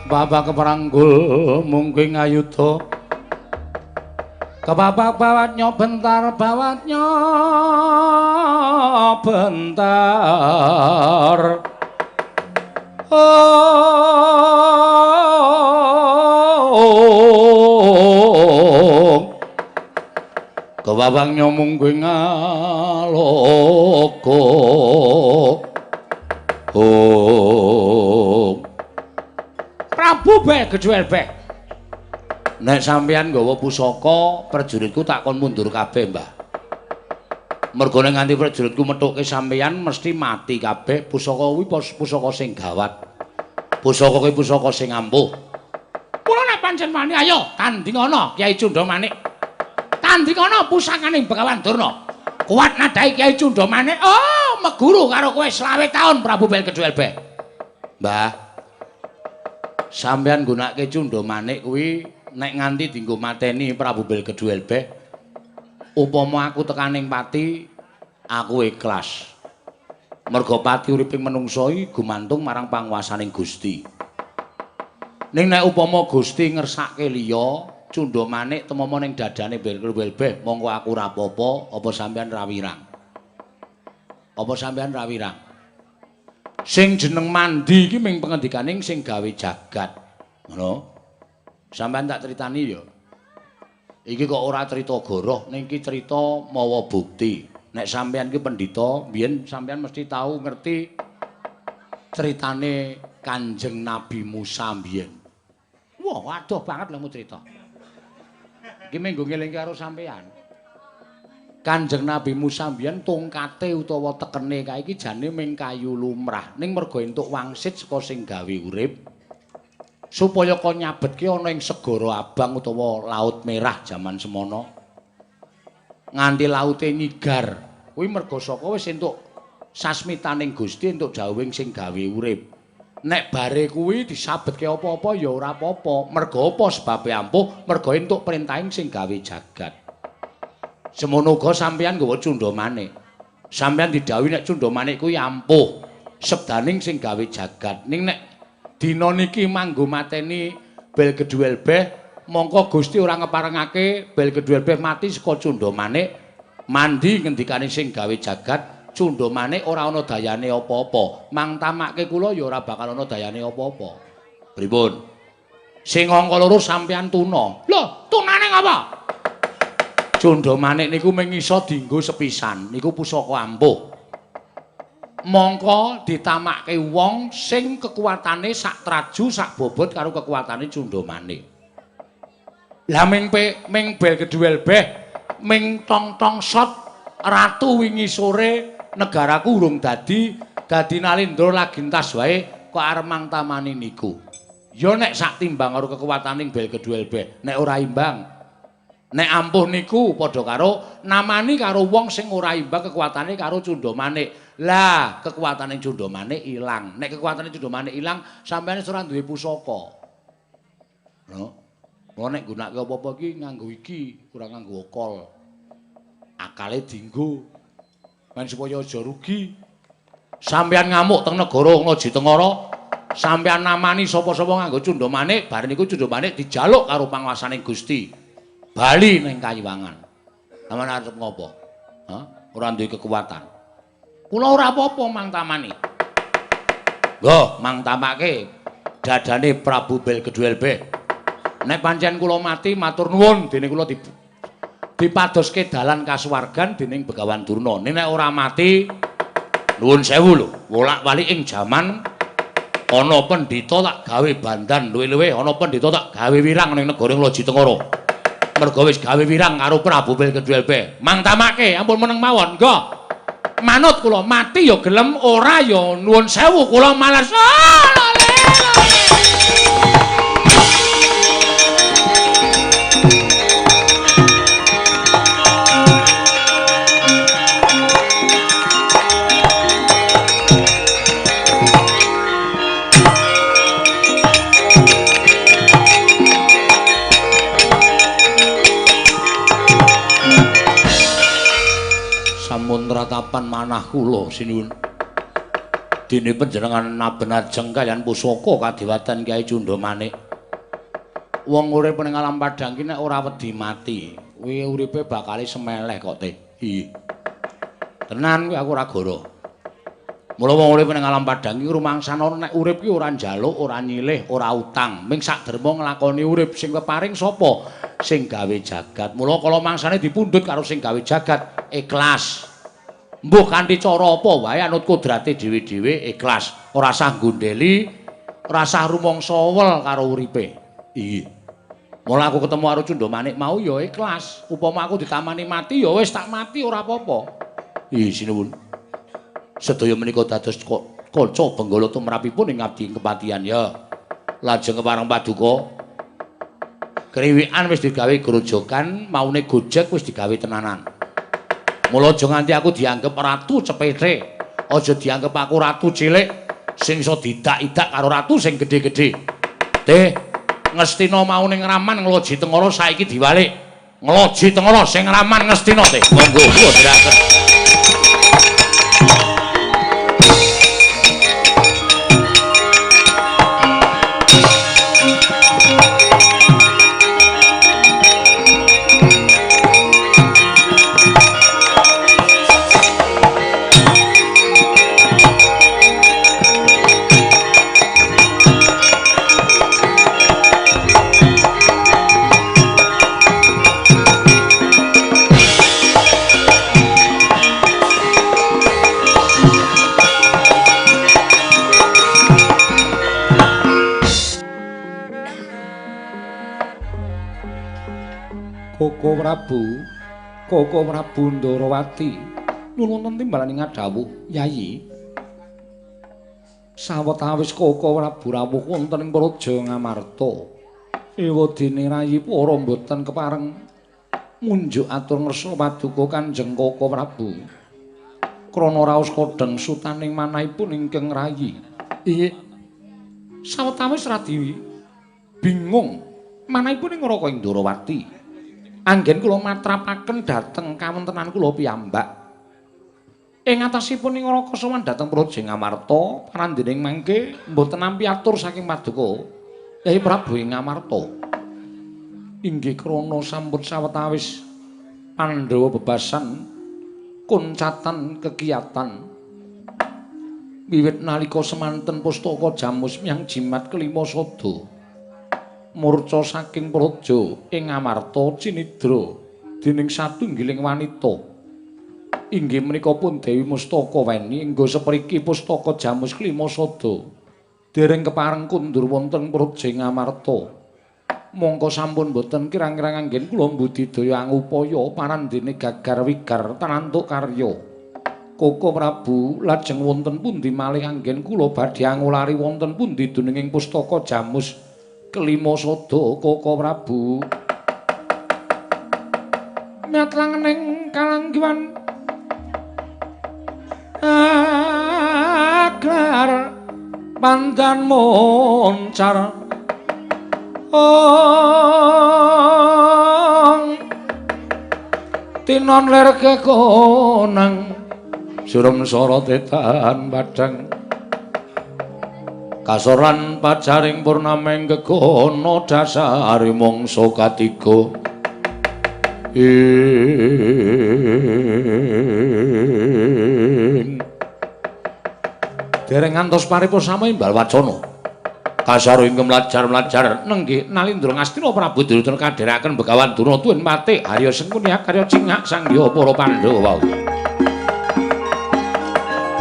Bapak keperanggul mungking ayuda kebapak bawatnya bentar kebabaknya mungking aloko Prabu Bel Gejuel Beh. Nek sampeyan nggawa pusaka, prajuritku tak kon mundur kabeh, Mbah. Mergo nek nganti prajuritku methuke sampeyan mesti mati kabeh. Pusaka kuwi pusaka sing gawat. Pusaka kuwi pusaka sing ampuh. Kula nek pancen wani ayo tandingana Kyai Cundha Manik. Tandingana pusakaning Begawan Durna. Kuat nadahi Kyai Cundha Manik. Oh, meguru karo kowe 20 taun Prabu Bel Gejuel Beh. Mbah. Sampeyan nggunakake Cundha Manik kuwi nek nganti dienggo mateni Prabu Bel Gejuel Beh, upama aku tekaning pati, aku ikhlas. Merga pati uriping manungsa iki gumantung marang panguwasaning Gusti. Ning nek upama Gusti ngersake liya, Cundha Manik temama ning dadane Bel Gejuel Beh, monggo aku ora apa-apa, apa sampeyan rawirang? Apa sampeyan rawirang? Sing jeneng mandi iki ming pengendikaning sing gawe jagat. Ngono. Sampeyan tak critani ya. Iki kok ora crita goroh, ning iki crita mawa bukti. Nek sampeyan ki pendhita, biyen sampeyan mesti tahu ngerti ceritane Kanjeng Nabi Musa biyen. Wah, adoh banget lemu cerita. Iki menggo ngelingke karo sampeyan. Kanjeng Nabi Musa biyen tongkate utawa tekene kae iki jane ming kayu lumrah. Ning mergo entuk wangsit saka sing gawe urip supaya kon nyabetke ana ing segara abang utawa laut merah jaman semono. Nganti laute nyigar. Kuwi mergo saka wis entuk sasmitaning Gusti entuk dawuhing sing gawe urip. Nek bare kuwi disabetke apa-apa ya ora apa-apa. Mergo apa sebabe ampuh? Mergo entuk perintahing sing gawe jagat. Semono uga sampeyan nggawa cundhamane. Sampeyan didhawuhi nek cundhamane kuwi ampuh. Sebdaning sing gawe jagat. Ning nek dina niki manggo mateni Belgeduel Beh, mongko Gusti ora ngeparengake Belgeduel Beh mati saka cundhamane. Mandi ngendikane sing gawe jagat, cundhamane ora ana dayane apa-apa. Mangtamake kula ya ora bakal ana dayane apa-apa. Pripun? Sing angka loro sampeyan tuna. Lho, tunane ngapa? Cundhamane niku mung iso dienggo sepisan, niku pusaka ampuh. Mongko ditamakke wong sing kekuatane sak traju sak bobot karo kekuatane cundhamane. Lah ming Belgeduel Beh, ming tong-tong shot ratu wingi sore negaraku urung dadi Nalendra lagi entas wae kok arep mangtamani niku. Ya nek sak timbang karo kekuataning Belgeduel Beh, nek ora imbang. Nek ampuh niku padha karo namani karo wong sing ora imbang kekuatane karo cundhamane. Lah, kekuatane cundhamane ilang. Nek kekuatane cundhamane ilang, sampeyan ora duwe pusaka. No. Wong nek gunake apa-apa iki nganggo iki, ora nganggo okol. Akale dienggo. Men supaya aja rugi. Sampeyan ngamuk teng negara Ngaji Tengara, sampeyan namani sapa-sapa nganggo cundhamane, bar niku cundhamane dijaluk karo panguwasaning Gusti. Bali ning Kayiwangan. Sampeyan arep ngopo? Hah? Ora duwe kekuatan. Kula ora apa-apa mangtamani. Nggo, mangtamake dadane Prabu Belgeduel Beh. Nek pancen kula mati matur nuwun dene kula dipadoske dalan kasuwargan dening Begawan Durna. Nek ora mati nuwun sewu lho, wolak-walik ing jaman ana pendhita tak gawe bandan luwih-luwih, ana pendhita tak gawe wirang ning negara Ngaji Tengara. Mergo wis gawe wirang karo Prabu Belgeduel Beh. Mangtamake ampun meneng mawon. Nggo. Manut kula mati ya gelem, ora ya nuwun sewu kula malas. Sampun ratapan manah kula sinuwun. Dene panjenengan naben ajeng kaliyan pusaka kadewatan Kyai Cundhamane. Wong urip ning alam padang ki nek ora wedi mati, kuwi uripe bakal semeleh kok teh. Iya. Tenan kuwi aku ora goro. Mula wong urip ning alam padang ki rumangsana nek urip ki ora njaluk, ora nyilih, ora utang. Ming sak derma nglakoni urip sing keparing sapa? Sing gawe jagat. Mula kala mangsane dipundhut karo sing gawe jagat, ikhlas. Mbuh kanthi cara apa wae anut kodrate dhewe-dhewe ikhlas, ora sah nggondheli, ora sah rumangsa wel karo uripe. Iya. Mula aku ketemu karo Cundhamane mau ya ikhlas. Upama aku ditamani mati ya wis tak mati ora apa-apa. Iya sinuwun. Sedaya menika dados kanca benggala tumrapipun ing abdi kepatihan ya. Lajeng kepareng paduka. Kriwikan wis digawe grojogan, maune Gojek wis digawe tenanan. Mula aja nganti aku dianggep ratu cepete. Aja dianggep aku ratu cilik sing iso didak-idak karo ratu sing gedhe-gedhe. Teh, Ngastina mau ning Raman Ngloji Tengara saiki diwalik. Ngloji Tengara sing Raman Ngastina teh. Monggo kula diraken. Koko Prabu Ndarawati nuwun wonten timbalan ing dawuh Yayi. Sawetawis Koko Prabu rawuh wonten ing Praja Ngamarta. Ewadene rayi para boten kepareng munjuk atur ngersa paduka Kanjeng Koko Prabu. Krana raos kodheng sutaning manahipun ingkang rayi. Inggih. Sawetawis radi bingung manahipun ing Raka Ndarawati. Anggen kula matrapaken dhateng kawontenan kula piyambak. Ing atasipun ing Raka sowan dhateng Praja Ngamarta, parandening mangke mboten nampi atur saking paduka Kyai Prabu ing Ngamarta. Inggih krana sampun sawetawis Pandhawa bebasan kuncatan kekiyatan. Wiwit nalika semanten pustaka Jamus Myang Jimat kelima sada. Murca saking praja ing Ngamarta cinidra dening satunggiling wanita. Inggih menika pun Dewi Mustaka Weni engga sepriki pustaka Jamus kelima sada. Dereng kepareng kundur wonten praja Ngamarta. Mongko sampun boten kirang-kirang anggen kula mbudidaya angupaya parandene gagar wigar tanantuk karya. Koko Prabu lajeng wonten pundi malih anggen kula badhe angulari wonten pundi dununging pustaka Jamus kelima sada Koko Prabu. Miatlang ning kalanggiwan aglar pandan moncar tinon ler kekonang surum sorotetan padang kasoran pacaring purnameng gegono dasari mongso katiga dereng ngantos paripurna imbal wacana kasaru ing mlajar-mlajar nenggih Nalindra Ngastina Prabu Duryudana kadheraken Begawan Durna tuwin mate Harya Sengkuni karya cingak sangya para Pandhawa wau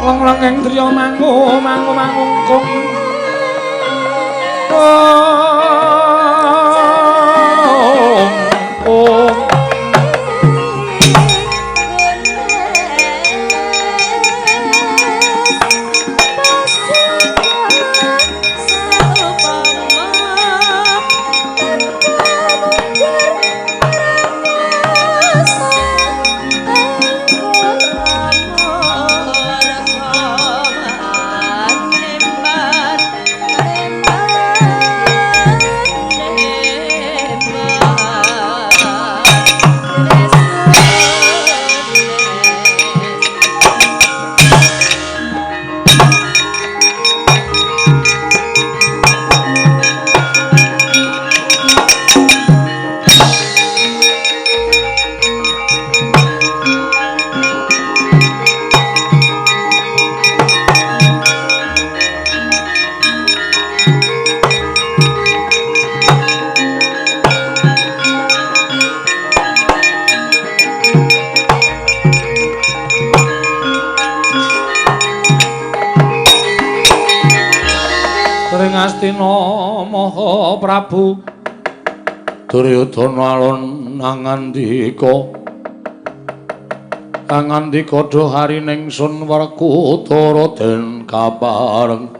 lang-langeng driya mangungkung Ngastina Maha Prabu Duryudana alon angandika dhahari ningsun Werkudara den kapareng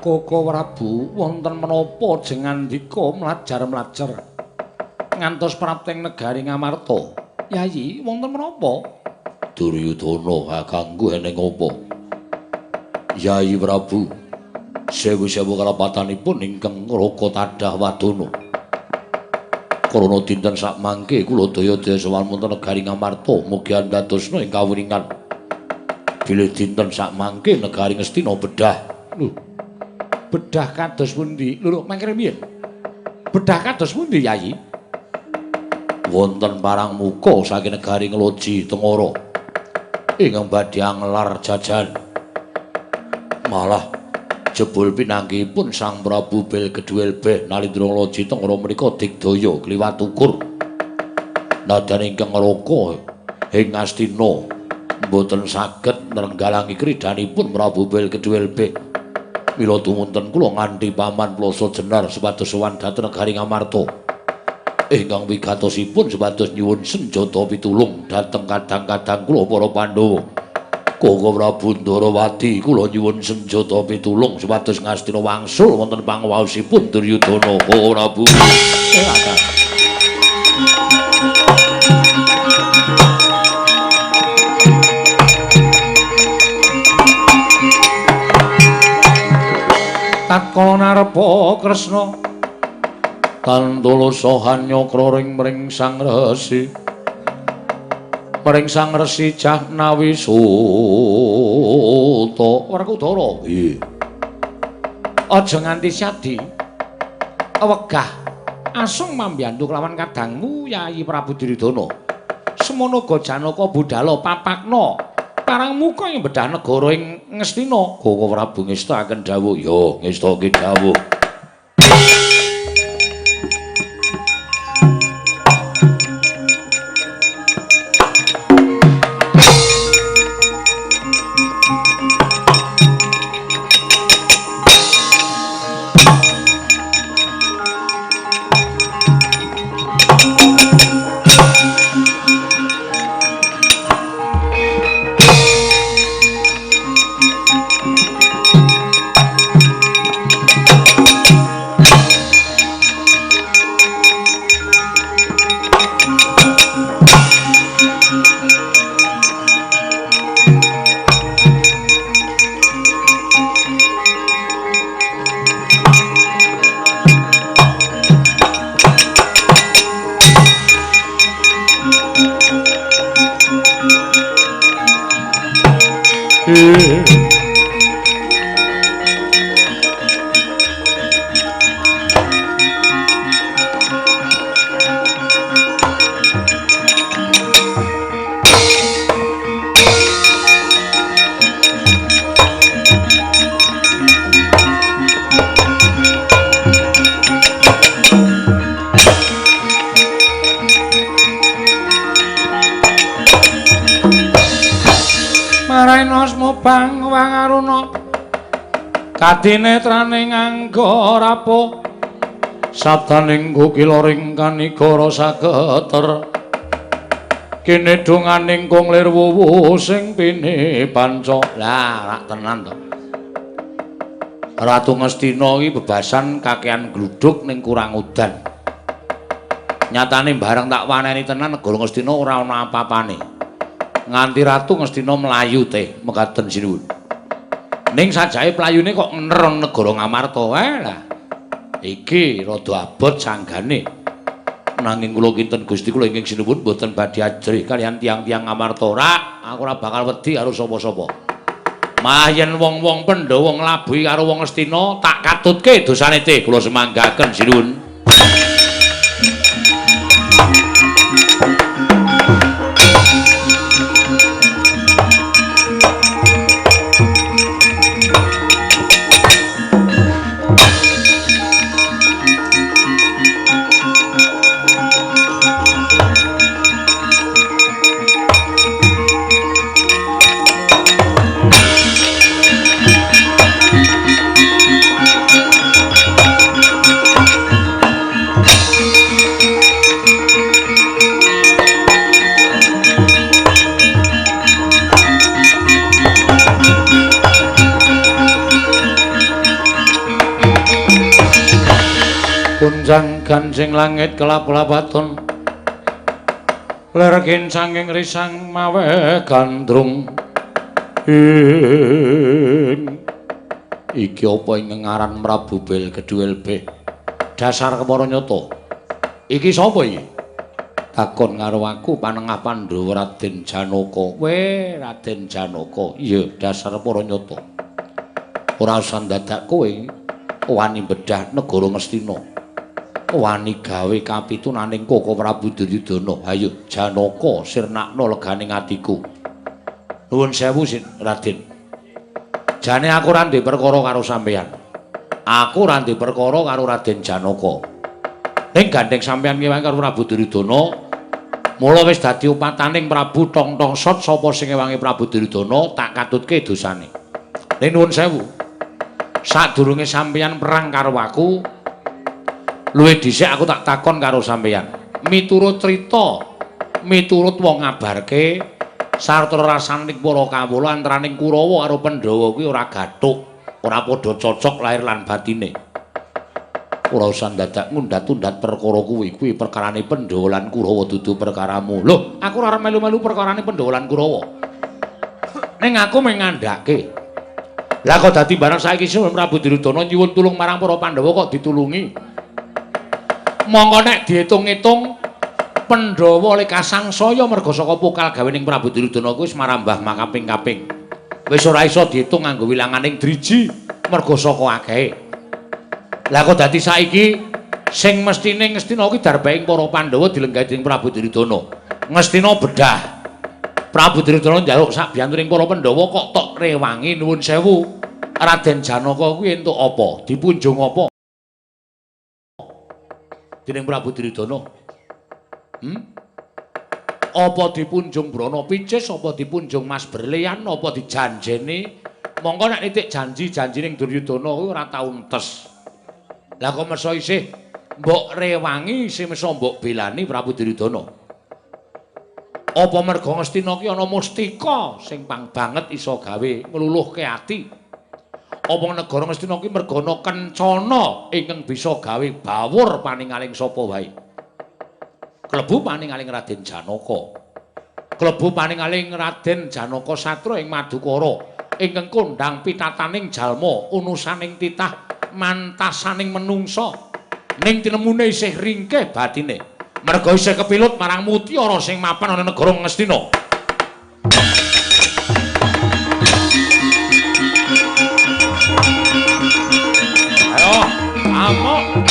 Koko Prabu wonten menapa jeng ngandika mlajar-mlajar ngantos prapting negari Ngamarta Yayi wonten menapa Duryudana kanggo eneng apa? Yayi Prabu, sewu-sewu kalapatanipun ingkang Raka Tadhah Wadana. Krana dinten sak mangke kula daya-daya sowan wonten negari Ngamarta mugi andadosna ing kawuningan. Bilih dinten sak mangke negari Ngastina bedah. Lho. Bedah kados pundi? Lho, mangkene piye? Bedah kados pundi, Yayi? Wonten parang muka saking negari Ngeloji Tengara. Ingkang badhe anglar jajan malah jebul pinanggihipun Sang Prabu Belgedwelbeh Nalindra Loji Tengara menika digdaya kliwat ukur nadan ingkang Raka ing Ngastina mboten saged nrenggalangi kridanipun Prabu Belgedwelbeh Mila tumunten kula nganthi paman Plasa Jenar supados sowan dhateng negari Ngamarta. Ingkang wigatosipun supados nyuwun senjata pitulung dhateng kadang-kadang kula para Pandhawa. Koko Prabu Ndarawati kula nyuwun senjata pitulung supados ngastina wangsul wonten pangwaosipun Duryudana. Koko Prabu. Tatkala narpa Kresna Tantulasa hanyakra ring Sang Resi. Mring Sang Resi Jahnawi Suta. Werkudara. Nggih. Aja nganti sadi. Wegah asung mambiyantu kelawan kadangmu Yayi Prabu Duryudana. Semono uga Janaka Budhala papakna. Parang muka yang bedah negara ing Ngastina. Koko Prabu ngestaken dawuh. Ya, ngestake dawuh. Bang Wangaruna kadinetrane nganggo rapo sabdaning kukila ringkan igara sageter kene donganing kunglir wuwu sing pine panca. Lah rak tenan to Ratu Ngastina iki bebasan kakean gluduk ning kurang udan. Nyatane bareng tak waneni tenan negara Ngastina ora ana apa-apane. Nganti Ratu Ngastina mlayu teh mekaten sinuwun. Ning sajae playune kok ngereng negara Ngamarta wae lah. Iki rada abot sanggane. Nanging kula kinten Gusti kula ingkang sinuwun boten badhe ajrih kaliyan tiang-tiang Ngamarta. Rak, aku ora bakal wedi karo sapa-sapa. Malah yen wong-wong Pandhawa nglabuhi karo wong Ngastina tak katutke dosane teh kula semanggaken sinuwun. Kunjang ganjing langit kelap-kelapaton lergin sanging risang mawe gandrung iki apa ing ngaran Prabu Bel Geduel B dasar kepara nyata iki sapa iki takon karo aku panengah Pandhawa Raden Janaka. Raden Janaka iya dasar para nyata ora usah dadak kowe wani bedah negara Ngastina wani gawe kapitunaning Koko Prabu Duryudana. Hayo Janaka sirnakna leganing atiku. Nuwun sewu Raden. Jane aku ora ndek perkara karo sampeyan. Aku ora ndek perkara karo Raden Janaka. Ning gandeng sampeyan kewan karo Prabu Duryudana, mula wis dadi upataning Prabu Tong-tong Sot sapa sing ewangi Prabu Duryudana tak katutke dosane. Ning nuwun sewu. Sadurunge sampeyan perang karo aku, luwih dhisik aku tak takon karo sampeyan. Miturut crita, miturut wong ngabarke, sarta rasaning para kawula antaraning Kurawa karo Pandhawa kuwi ora gathuk, ora padha cocok lahir lan batine. Ora usah dadak ngundat-undat perkara kuwi perkarane Pandhawa lan Kurawa dudu perkaramu. Lho, aku ora melu-melu perkarane Pandhawa lan Kurawa. Ning aku mengandhake. Lah kok dadi barang saiki Sunan Prabu Duryudana nyuwun tulung marang para Pandhawa kok ditulungi. Monggo nek diitung-itung Pandhawa le kasangsaya merga saka pokal gawening Prabu Duryudana kuwi wis marambah makaping-kaping. Wis ora iso diitung nganggo wilanganing driji merga saka akehe. Lah kok dadi saiki sing mestine Ngastina kuwi darbaing para Pandhawa dilenggahi dening Prabu Duryudana. Ngastina bedah. Prabu Duryudana njaluk sak biyantuning para Pandhawa kok tok rewangi nuwun sewu. Raden Janaka kuwi entuk apa? Dipunjung apa? Dening Prabu Duryudana. Apa dipunjung Brana Picis, apa dipunjung Mas Berlian, apa dijanjeni? Monggo nek nitik janji-janjining Duryudana kuwi ora tau entes. Lah kok mesa isih mbok rewangi sing mesa mbok belani Prabu Duryudana. Apa merga Ngastina ki ana mustika sing pang banget iso gawe ngluluhke ati? Apa negara Ngastina ki merga ana kencana ingkang bisa gawe bawur paningaling sapa wae? Klebu paningaling Raden Janaka. Klebu paningaling Raden Janaka Satra ing Madukara ingkang kondhang pitataning jalma, unusaning titah mantasaning menungsa ning tinemune isih ringkeh batine merga isih kepilut marang mutiara sing mapan ana negara Ngastina. Ayo, amok.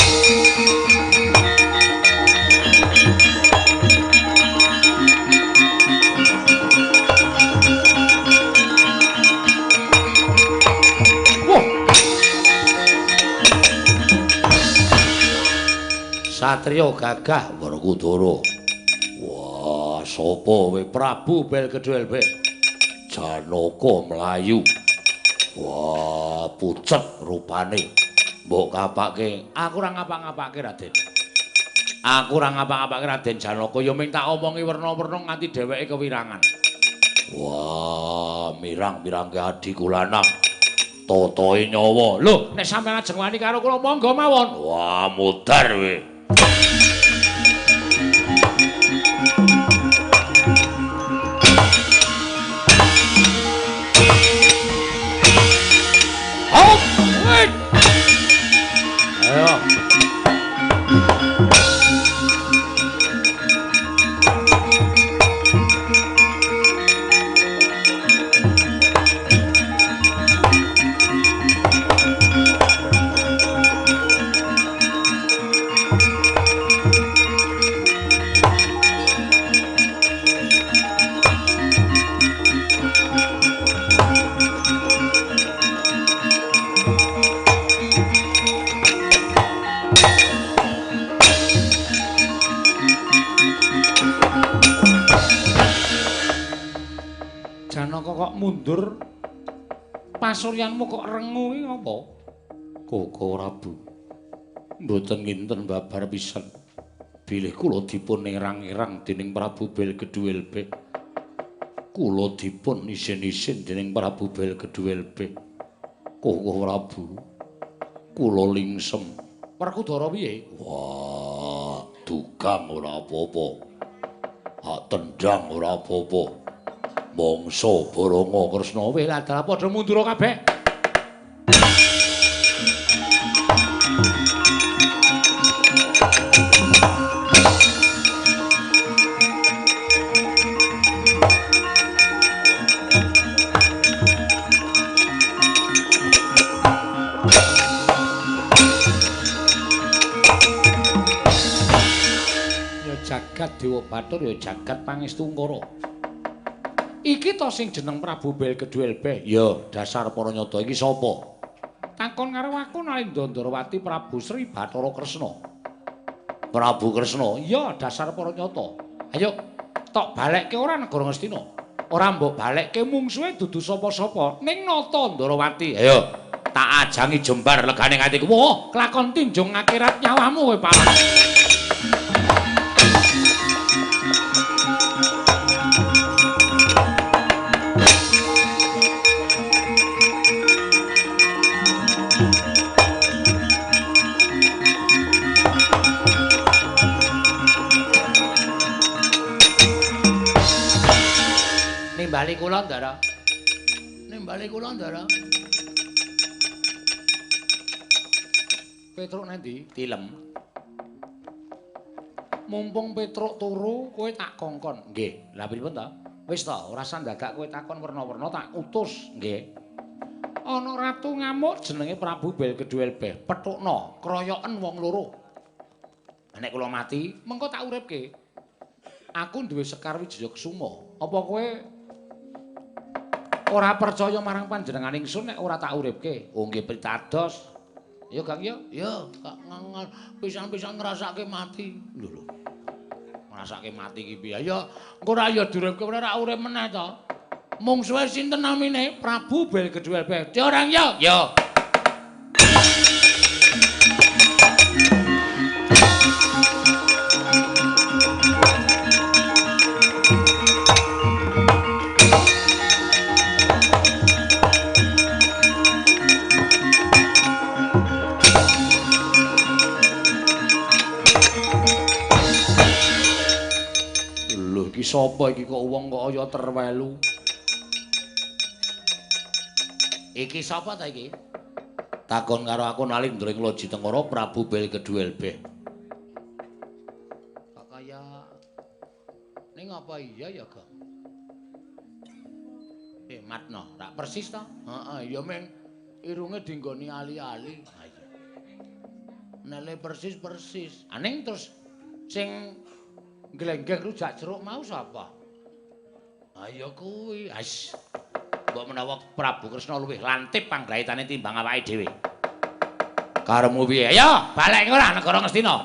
Satriya gagah Werkudara. Wah, sapa kowe Prabu Belkedhelbe? Janaka mlayu. Wah, pucet rupane. Mbok kapake. Aku ora ngapa-ngapake, Raden. Aku ora ngapa-ngapake Raden Janaka, ya ming tak omongi werna-werna nganti dheweke kewirangan. Wah, mirang-mirang ke adiku lanang. Totoe nyawa. Lho, nek sampeyan ajeng wani karo kula monggo mawon. Wah, mudar kowe. Hop! Wait! Ayo. Kok mundur pasuryanmu kok rengu iki apa? Koko Prabu. Mboten nginten babar pisan. Bilih kula dipun ngerang-erang dening Prabu Belkedhelbe. Kula dipun isin-isin dening Prabu Belkedhelbe. Koko Prabu. Kula lingsem. Werkudara piye? Wah, dugang ora apa-apa. Hak tendang ora apa-apa. Mangsa Baranga Kresna weh adalah padha mundur kabeh. Ya jagat Dewa Bathara ya jagat Pangestu Ngkara. Iki to sing jeneng Prabu Belkedhelbe. Ya, dasar para nyata iki sapa? Takon karo aku Nalendra Ndrawati Prabu Sri Bathara Kresna. Prabu Kresna? Ya, dasar para nyata. Ayo, tok balekke ora negara Ngastina. Ora mbok balekke mungsuhe dudu sapa-sapa, ning Nata Ndrawati. Ayo, tak ajangi jembar legane atiku. Wah, kelakon tinjung akhirat nyawamu kowe, Pak. Nimbali kula, Ndara. Nimbali kula, Ndara. Petruk nendi? Tilem. Mumpung Petruk turu, kowe tak kongkon. Nggih. Lah pripun ta? Wis ta, ora sandadak kowe takon werna-werna tak utus. Nggih. Ana ratu ngamuk jenenge Prabu Belgeduelbeh. Petukna, kroyoken wong loro. Nek kula mati, Mengko tak uripke. Aku duwe Sekar Wijaya Kusuma. Apa kowe ora percaya marang panjenengan ingsun nek ora tak uripke? oh nggih pritados. Ya, Kang ya. Ya, pisan-pisan ngrasake mati. Lho. Ngrasake mati iki piye? Ya, engko ora ya duripke ora urip meneh to. Mungsuhe sinten namine? Prabu Belgeduelbeh. Diorang ya. Ya. Iki sapa iki kok wong kok kaya terwelu? Iki sapa ta iki? Takon karo aku Nalindra ing Loji Tengara Prabu Belgeduelbeh. Kok kaya ning apa iya ya, Kang? Matno, tak persis ta? Heeh, ya meng irunge dinggoni ali-ali. Ha iya. Nele persis-persis. Aning terus sing glenggeng rujak jeruk mau sapa? Ayo kuwi. As. Mbok menawa Prabu Kresna luwih lantip panggraitane timbang awake dhewe. Karemu piye? Ayo, balekke ora negara Ngastina.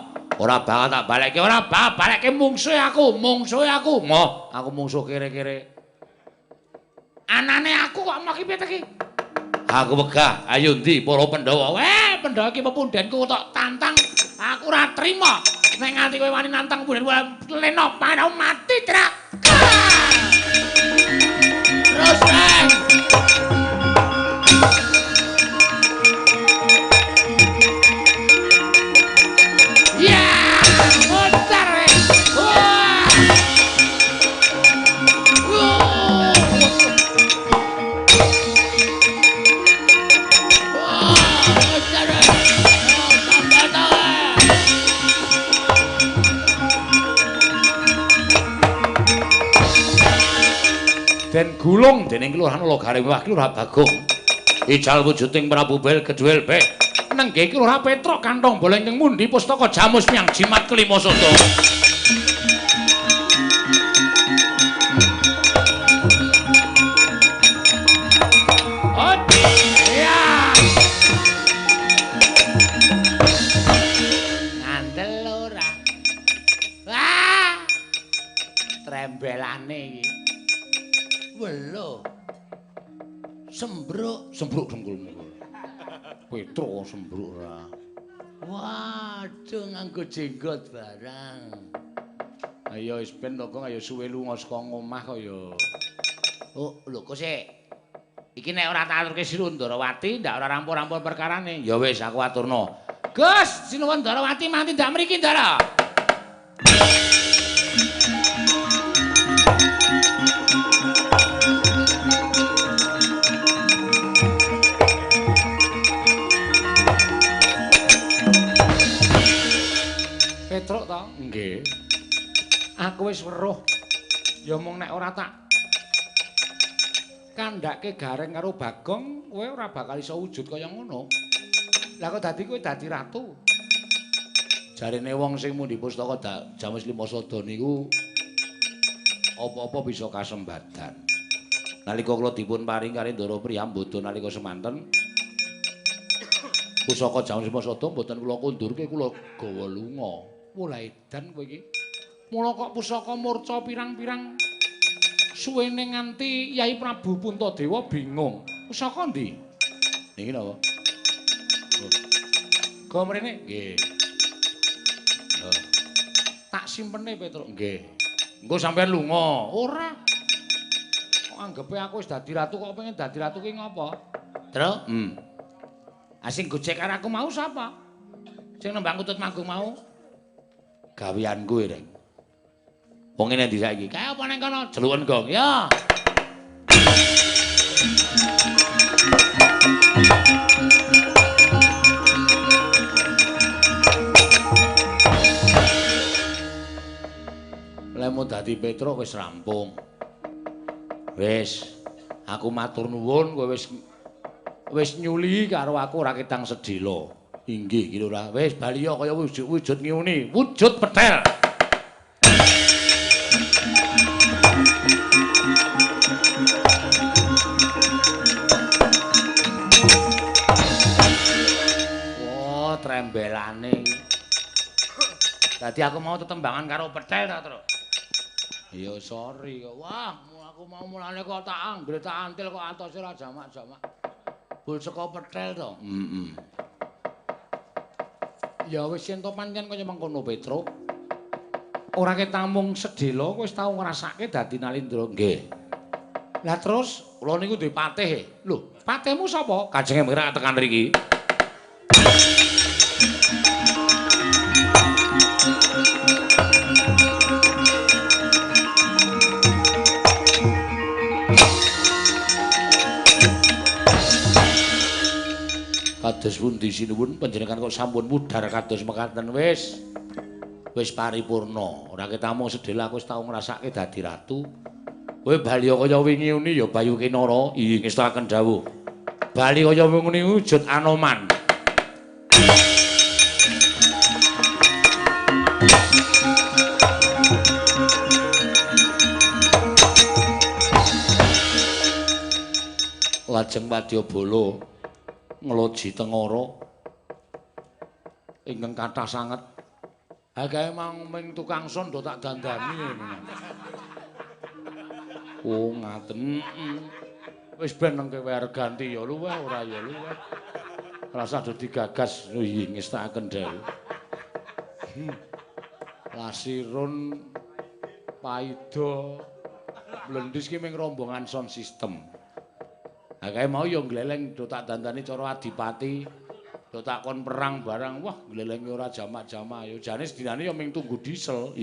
Ora bakal tak balekke, ora bakal balekke mungsuhe aku, mungsuhe aku. Moh, aku mungsuh kere-kere. Anane aku kok mau ki piye iki? Aku wegah, ayo ndi para Pandhawa? Pandhawa iki pepundhenku tok tantang. Aku ora trima. Nek nganti kowe wani nantang pundhen leno Pandhawa mati trak. Terus bang. Ya, mutar. Wah. Den gulung dening Kelurahan Logare Mewah Kelurahan Bagong. Ijal wujuding Prabu Belgeduelbeh. Nenggih Kelurahan Petruk kantong bola ingkang mundi pustaka Jamus Miang Jimat kelima soto. Ngandel ora. Wah! Trembelane iki. Welo. Sembruk dengkulmu. Petruk sembruk ora. Waduh nganggo jenggot barang. Ayo wis ben to Kang, ayo suwe lunga saka omah kok ya. Oh, lho kok sik. Iki nek ora tak aturke Sinuwun Ndarawati ndak ora rampung-rampung perkarane. Ya wis aku aturno. Gus, Sinuwun Ndarawati manti ndak mriki Ndara. Petruk to? Nggih. Aku wis weruh. Ya mung nek ora tak kandhake gareng karo Bagong, kowe ora bakal iso wujud kaya ngono. Lah kok dadi kowe dadi ratu? Jarene wong sing mundi pustaka Jamus Lima Sada niku apa-apa bisa kasembadan. Nalika kula dipun paring kali Ndara Priyambada nalika semanten pusaka Jamus Lima Sada mboten kula kundurke, kula gawa lunga. Mulai edan kowe iki. Mula kok pusaka murca pirang-pirang suwene nganti Yai Prabu Puntadewa bingung. Pusaka ndi? Niki napa? Sega mrene? Nggih. Tak simpene Petruk. Nggih. Engko sampean lunga. Ora. Kok anggepe aku wis dadi ratu kok pengen dadi ratu ki ngopo? Tru? Asing gojek karo aku mau sapa? Sing nembang kutut manggung mau? Gaweanku Reng. Wong ngene ndi saiki? Kae apa ning kono? Jeluken gong. Ya. Lemu dadi Petruk wis rampung. Wis, aku matur nuwun kowe wis nyuli karo aku ora ketang sedhela. Inggih ki ora. Wis baliya kaya wujud ngiuni, wujud petel. Oh, trembelane. Dadi aku mau tetembangan karo petel ta, Tru? Ya sorry kok. Wah, aku mau mulane kok tak anggere tak antil kok antose ora jamak-jamak. Bul saka petel to. Ya wis yen to pancen kaya mengkono Petruk. Ora ketamung sedhela wis tau ngrasake dadi Nalindra. Nggih. Lah terus kula niku duwe patih. Lho, patihmu sapa? Kajenge mira tekan mriki. Kados pundi sinuwun panjenengan kok sampun mudhar kados mekaten wis paripurna. Ora ketamung sedhela aku wis tau ngrasake dadi ratu. Kowe bali kaya wingi uni ya Bayu Kinara, inggih ngestakaken dawuh. Bali kaya wingi wujud Anoman. Lajeng Wadyabala ngeloji tengara ingkang kathah sanget. Ha gawe mang ming tukang son do tak dandani. Oh ngaten. Wis ben nengke wae ganti ya luweh ora ya luweh. Rasa do digagas ngestakaken dawuh. Lasirun Paida Blendis ki ming rombongan sound system. Ha kae mau ya gleleng do tak dandani cara adipati. Do tak kon perang barang. Wah, glelenge ora jamak-jamak. Ya jane sedinane ya ming tunggu diesel.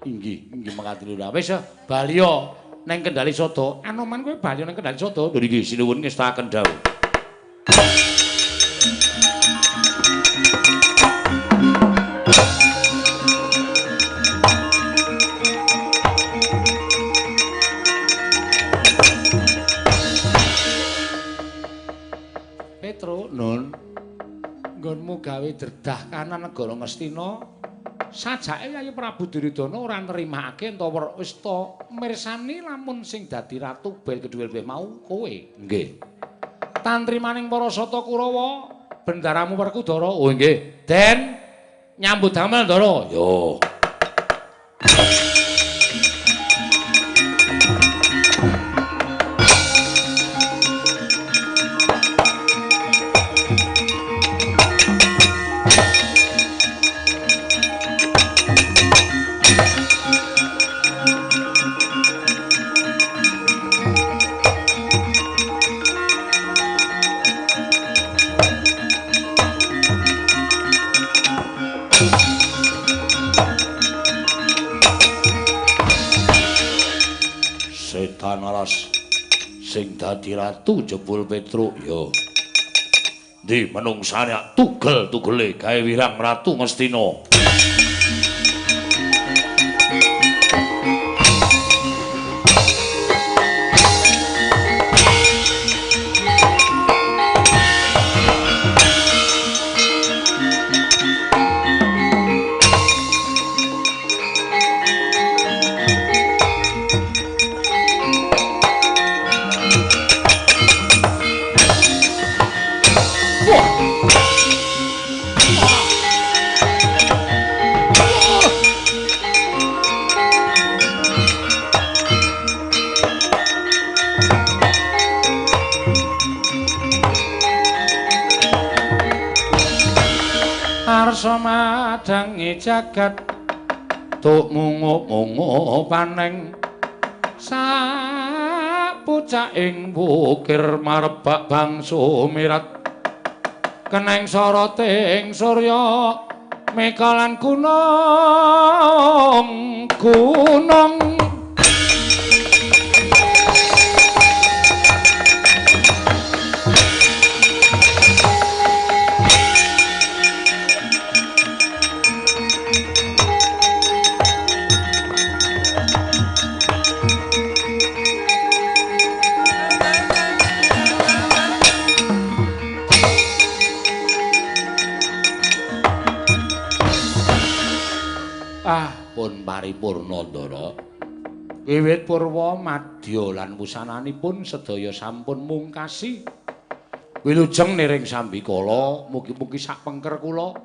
Inggih mangkat lho. Wis baliya ning Kendali Soto. Anoman kowe baliya ning Kendali Soto. Lho nggih sinuwun ngestakaken dawuh. Petruk, Nun. Nggonmu gawe derdah kanan negara Ngastina. Sajake Yayi Prabu Duryudana ora nerimakake entawa wis ta mirsani lamun sing dadi ratu bel kedhuwil mau kowe. Nggih. Tantrimaning para Sata Kurawa, bendaramu Werkudara. Oh nggih. Den nyambut damel Ndara. Yo. Alas sing dadi ratu jebul Petruk ya. Ndi menungsane tugel-tugele gawe wirang ratu Ngastina. rasa madangi jagat tuk mungu-mungu paneng sapucaking wukir marebak bangsu mirat keneng soroting surya mekalan gunung pun paripurna ndara wiwit purwa madya lan wusananipun sedaya sampun mungkasi wilujeng niring sambikala mugi-mugi sak pengker kula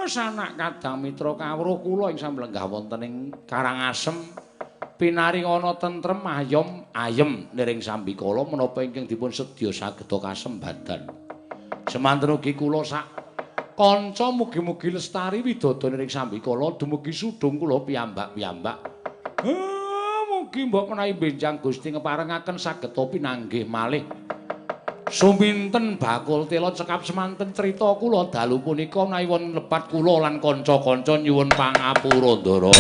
sanak kadang mitra kawruh kula ing samlenggah wonten ing Karangasem pinaring ana tentrem ayem niring sambikala menapa ingkang dipun sedya sageda kasembadan semanten ugi kula sak kanca mugi-mugi lestari widodone ring sambikala dumugi sudung kula piyambak-piyambak. Mugi mbok menawi benjang Gusti ngeparengaken sageta pinanggih malih. Suminten bakul tela cekap semanten crita kula dalu punika menawi wonten lepat kula lan kanca-kanca nyuwun pangapura ndara.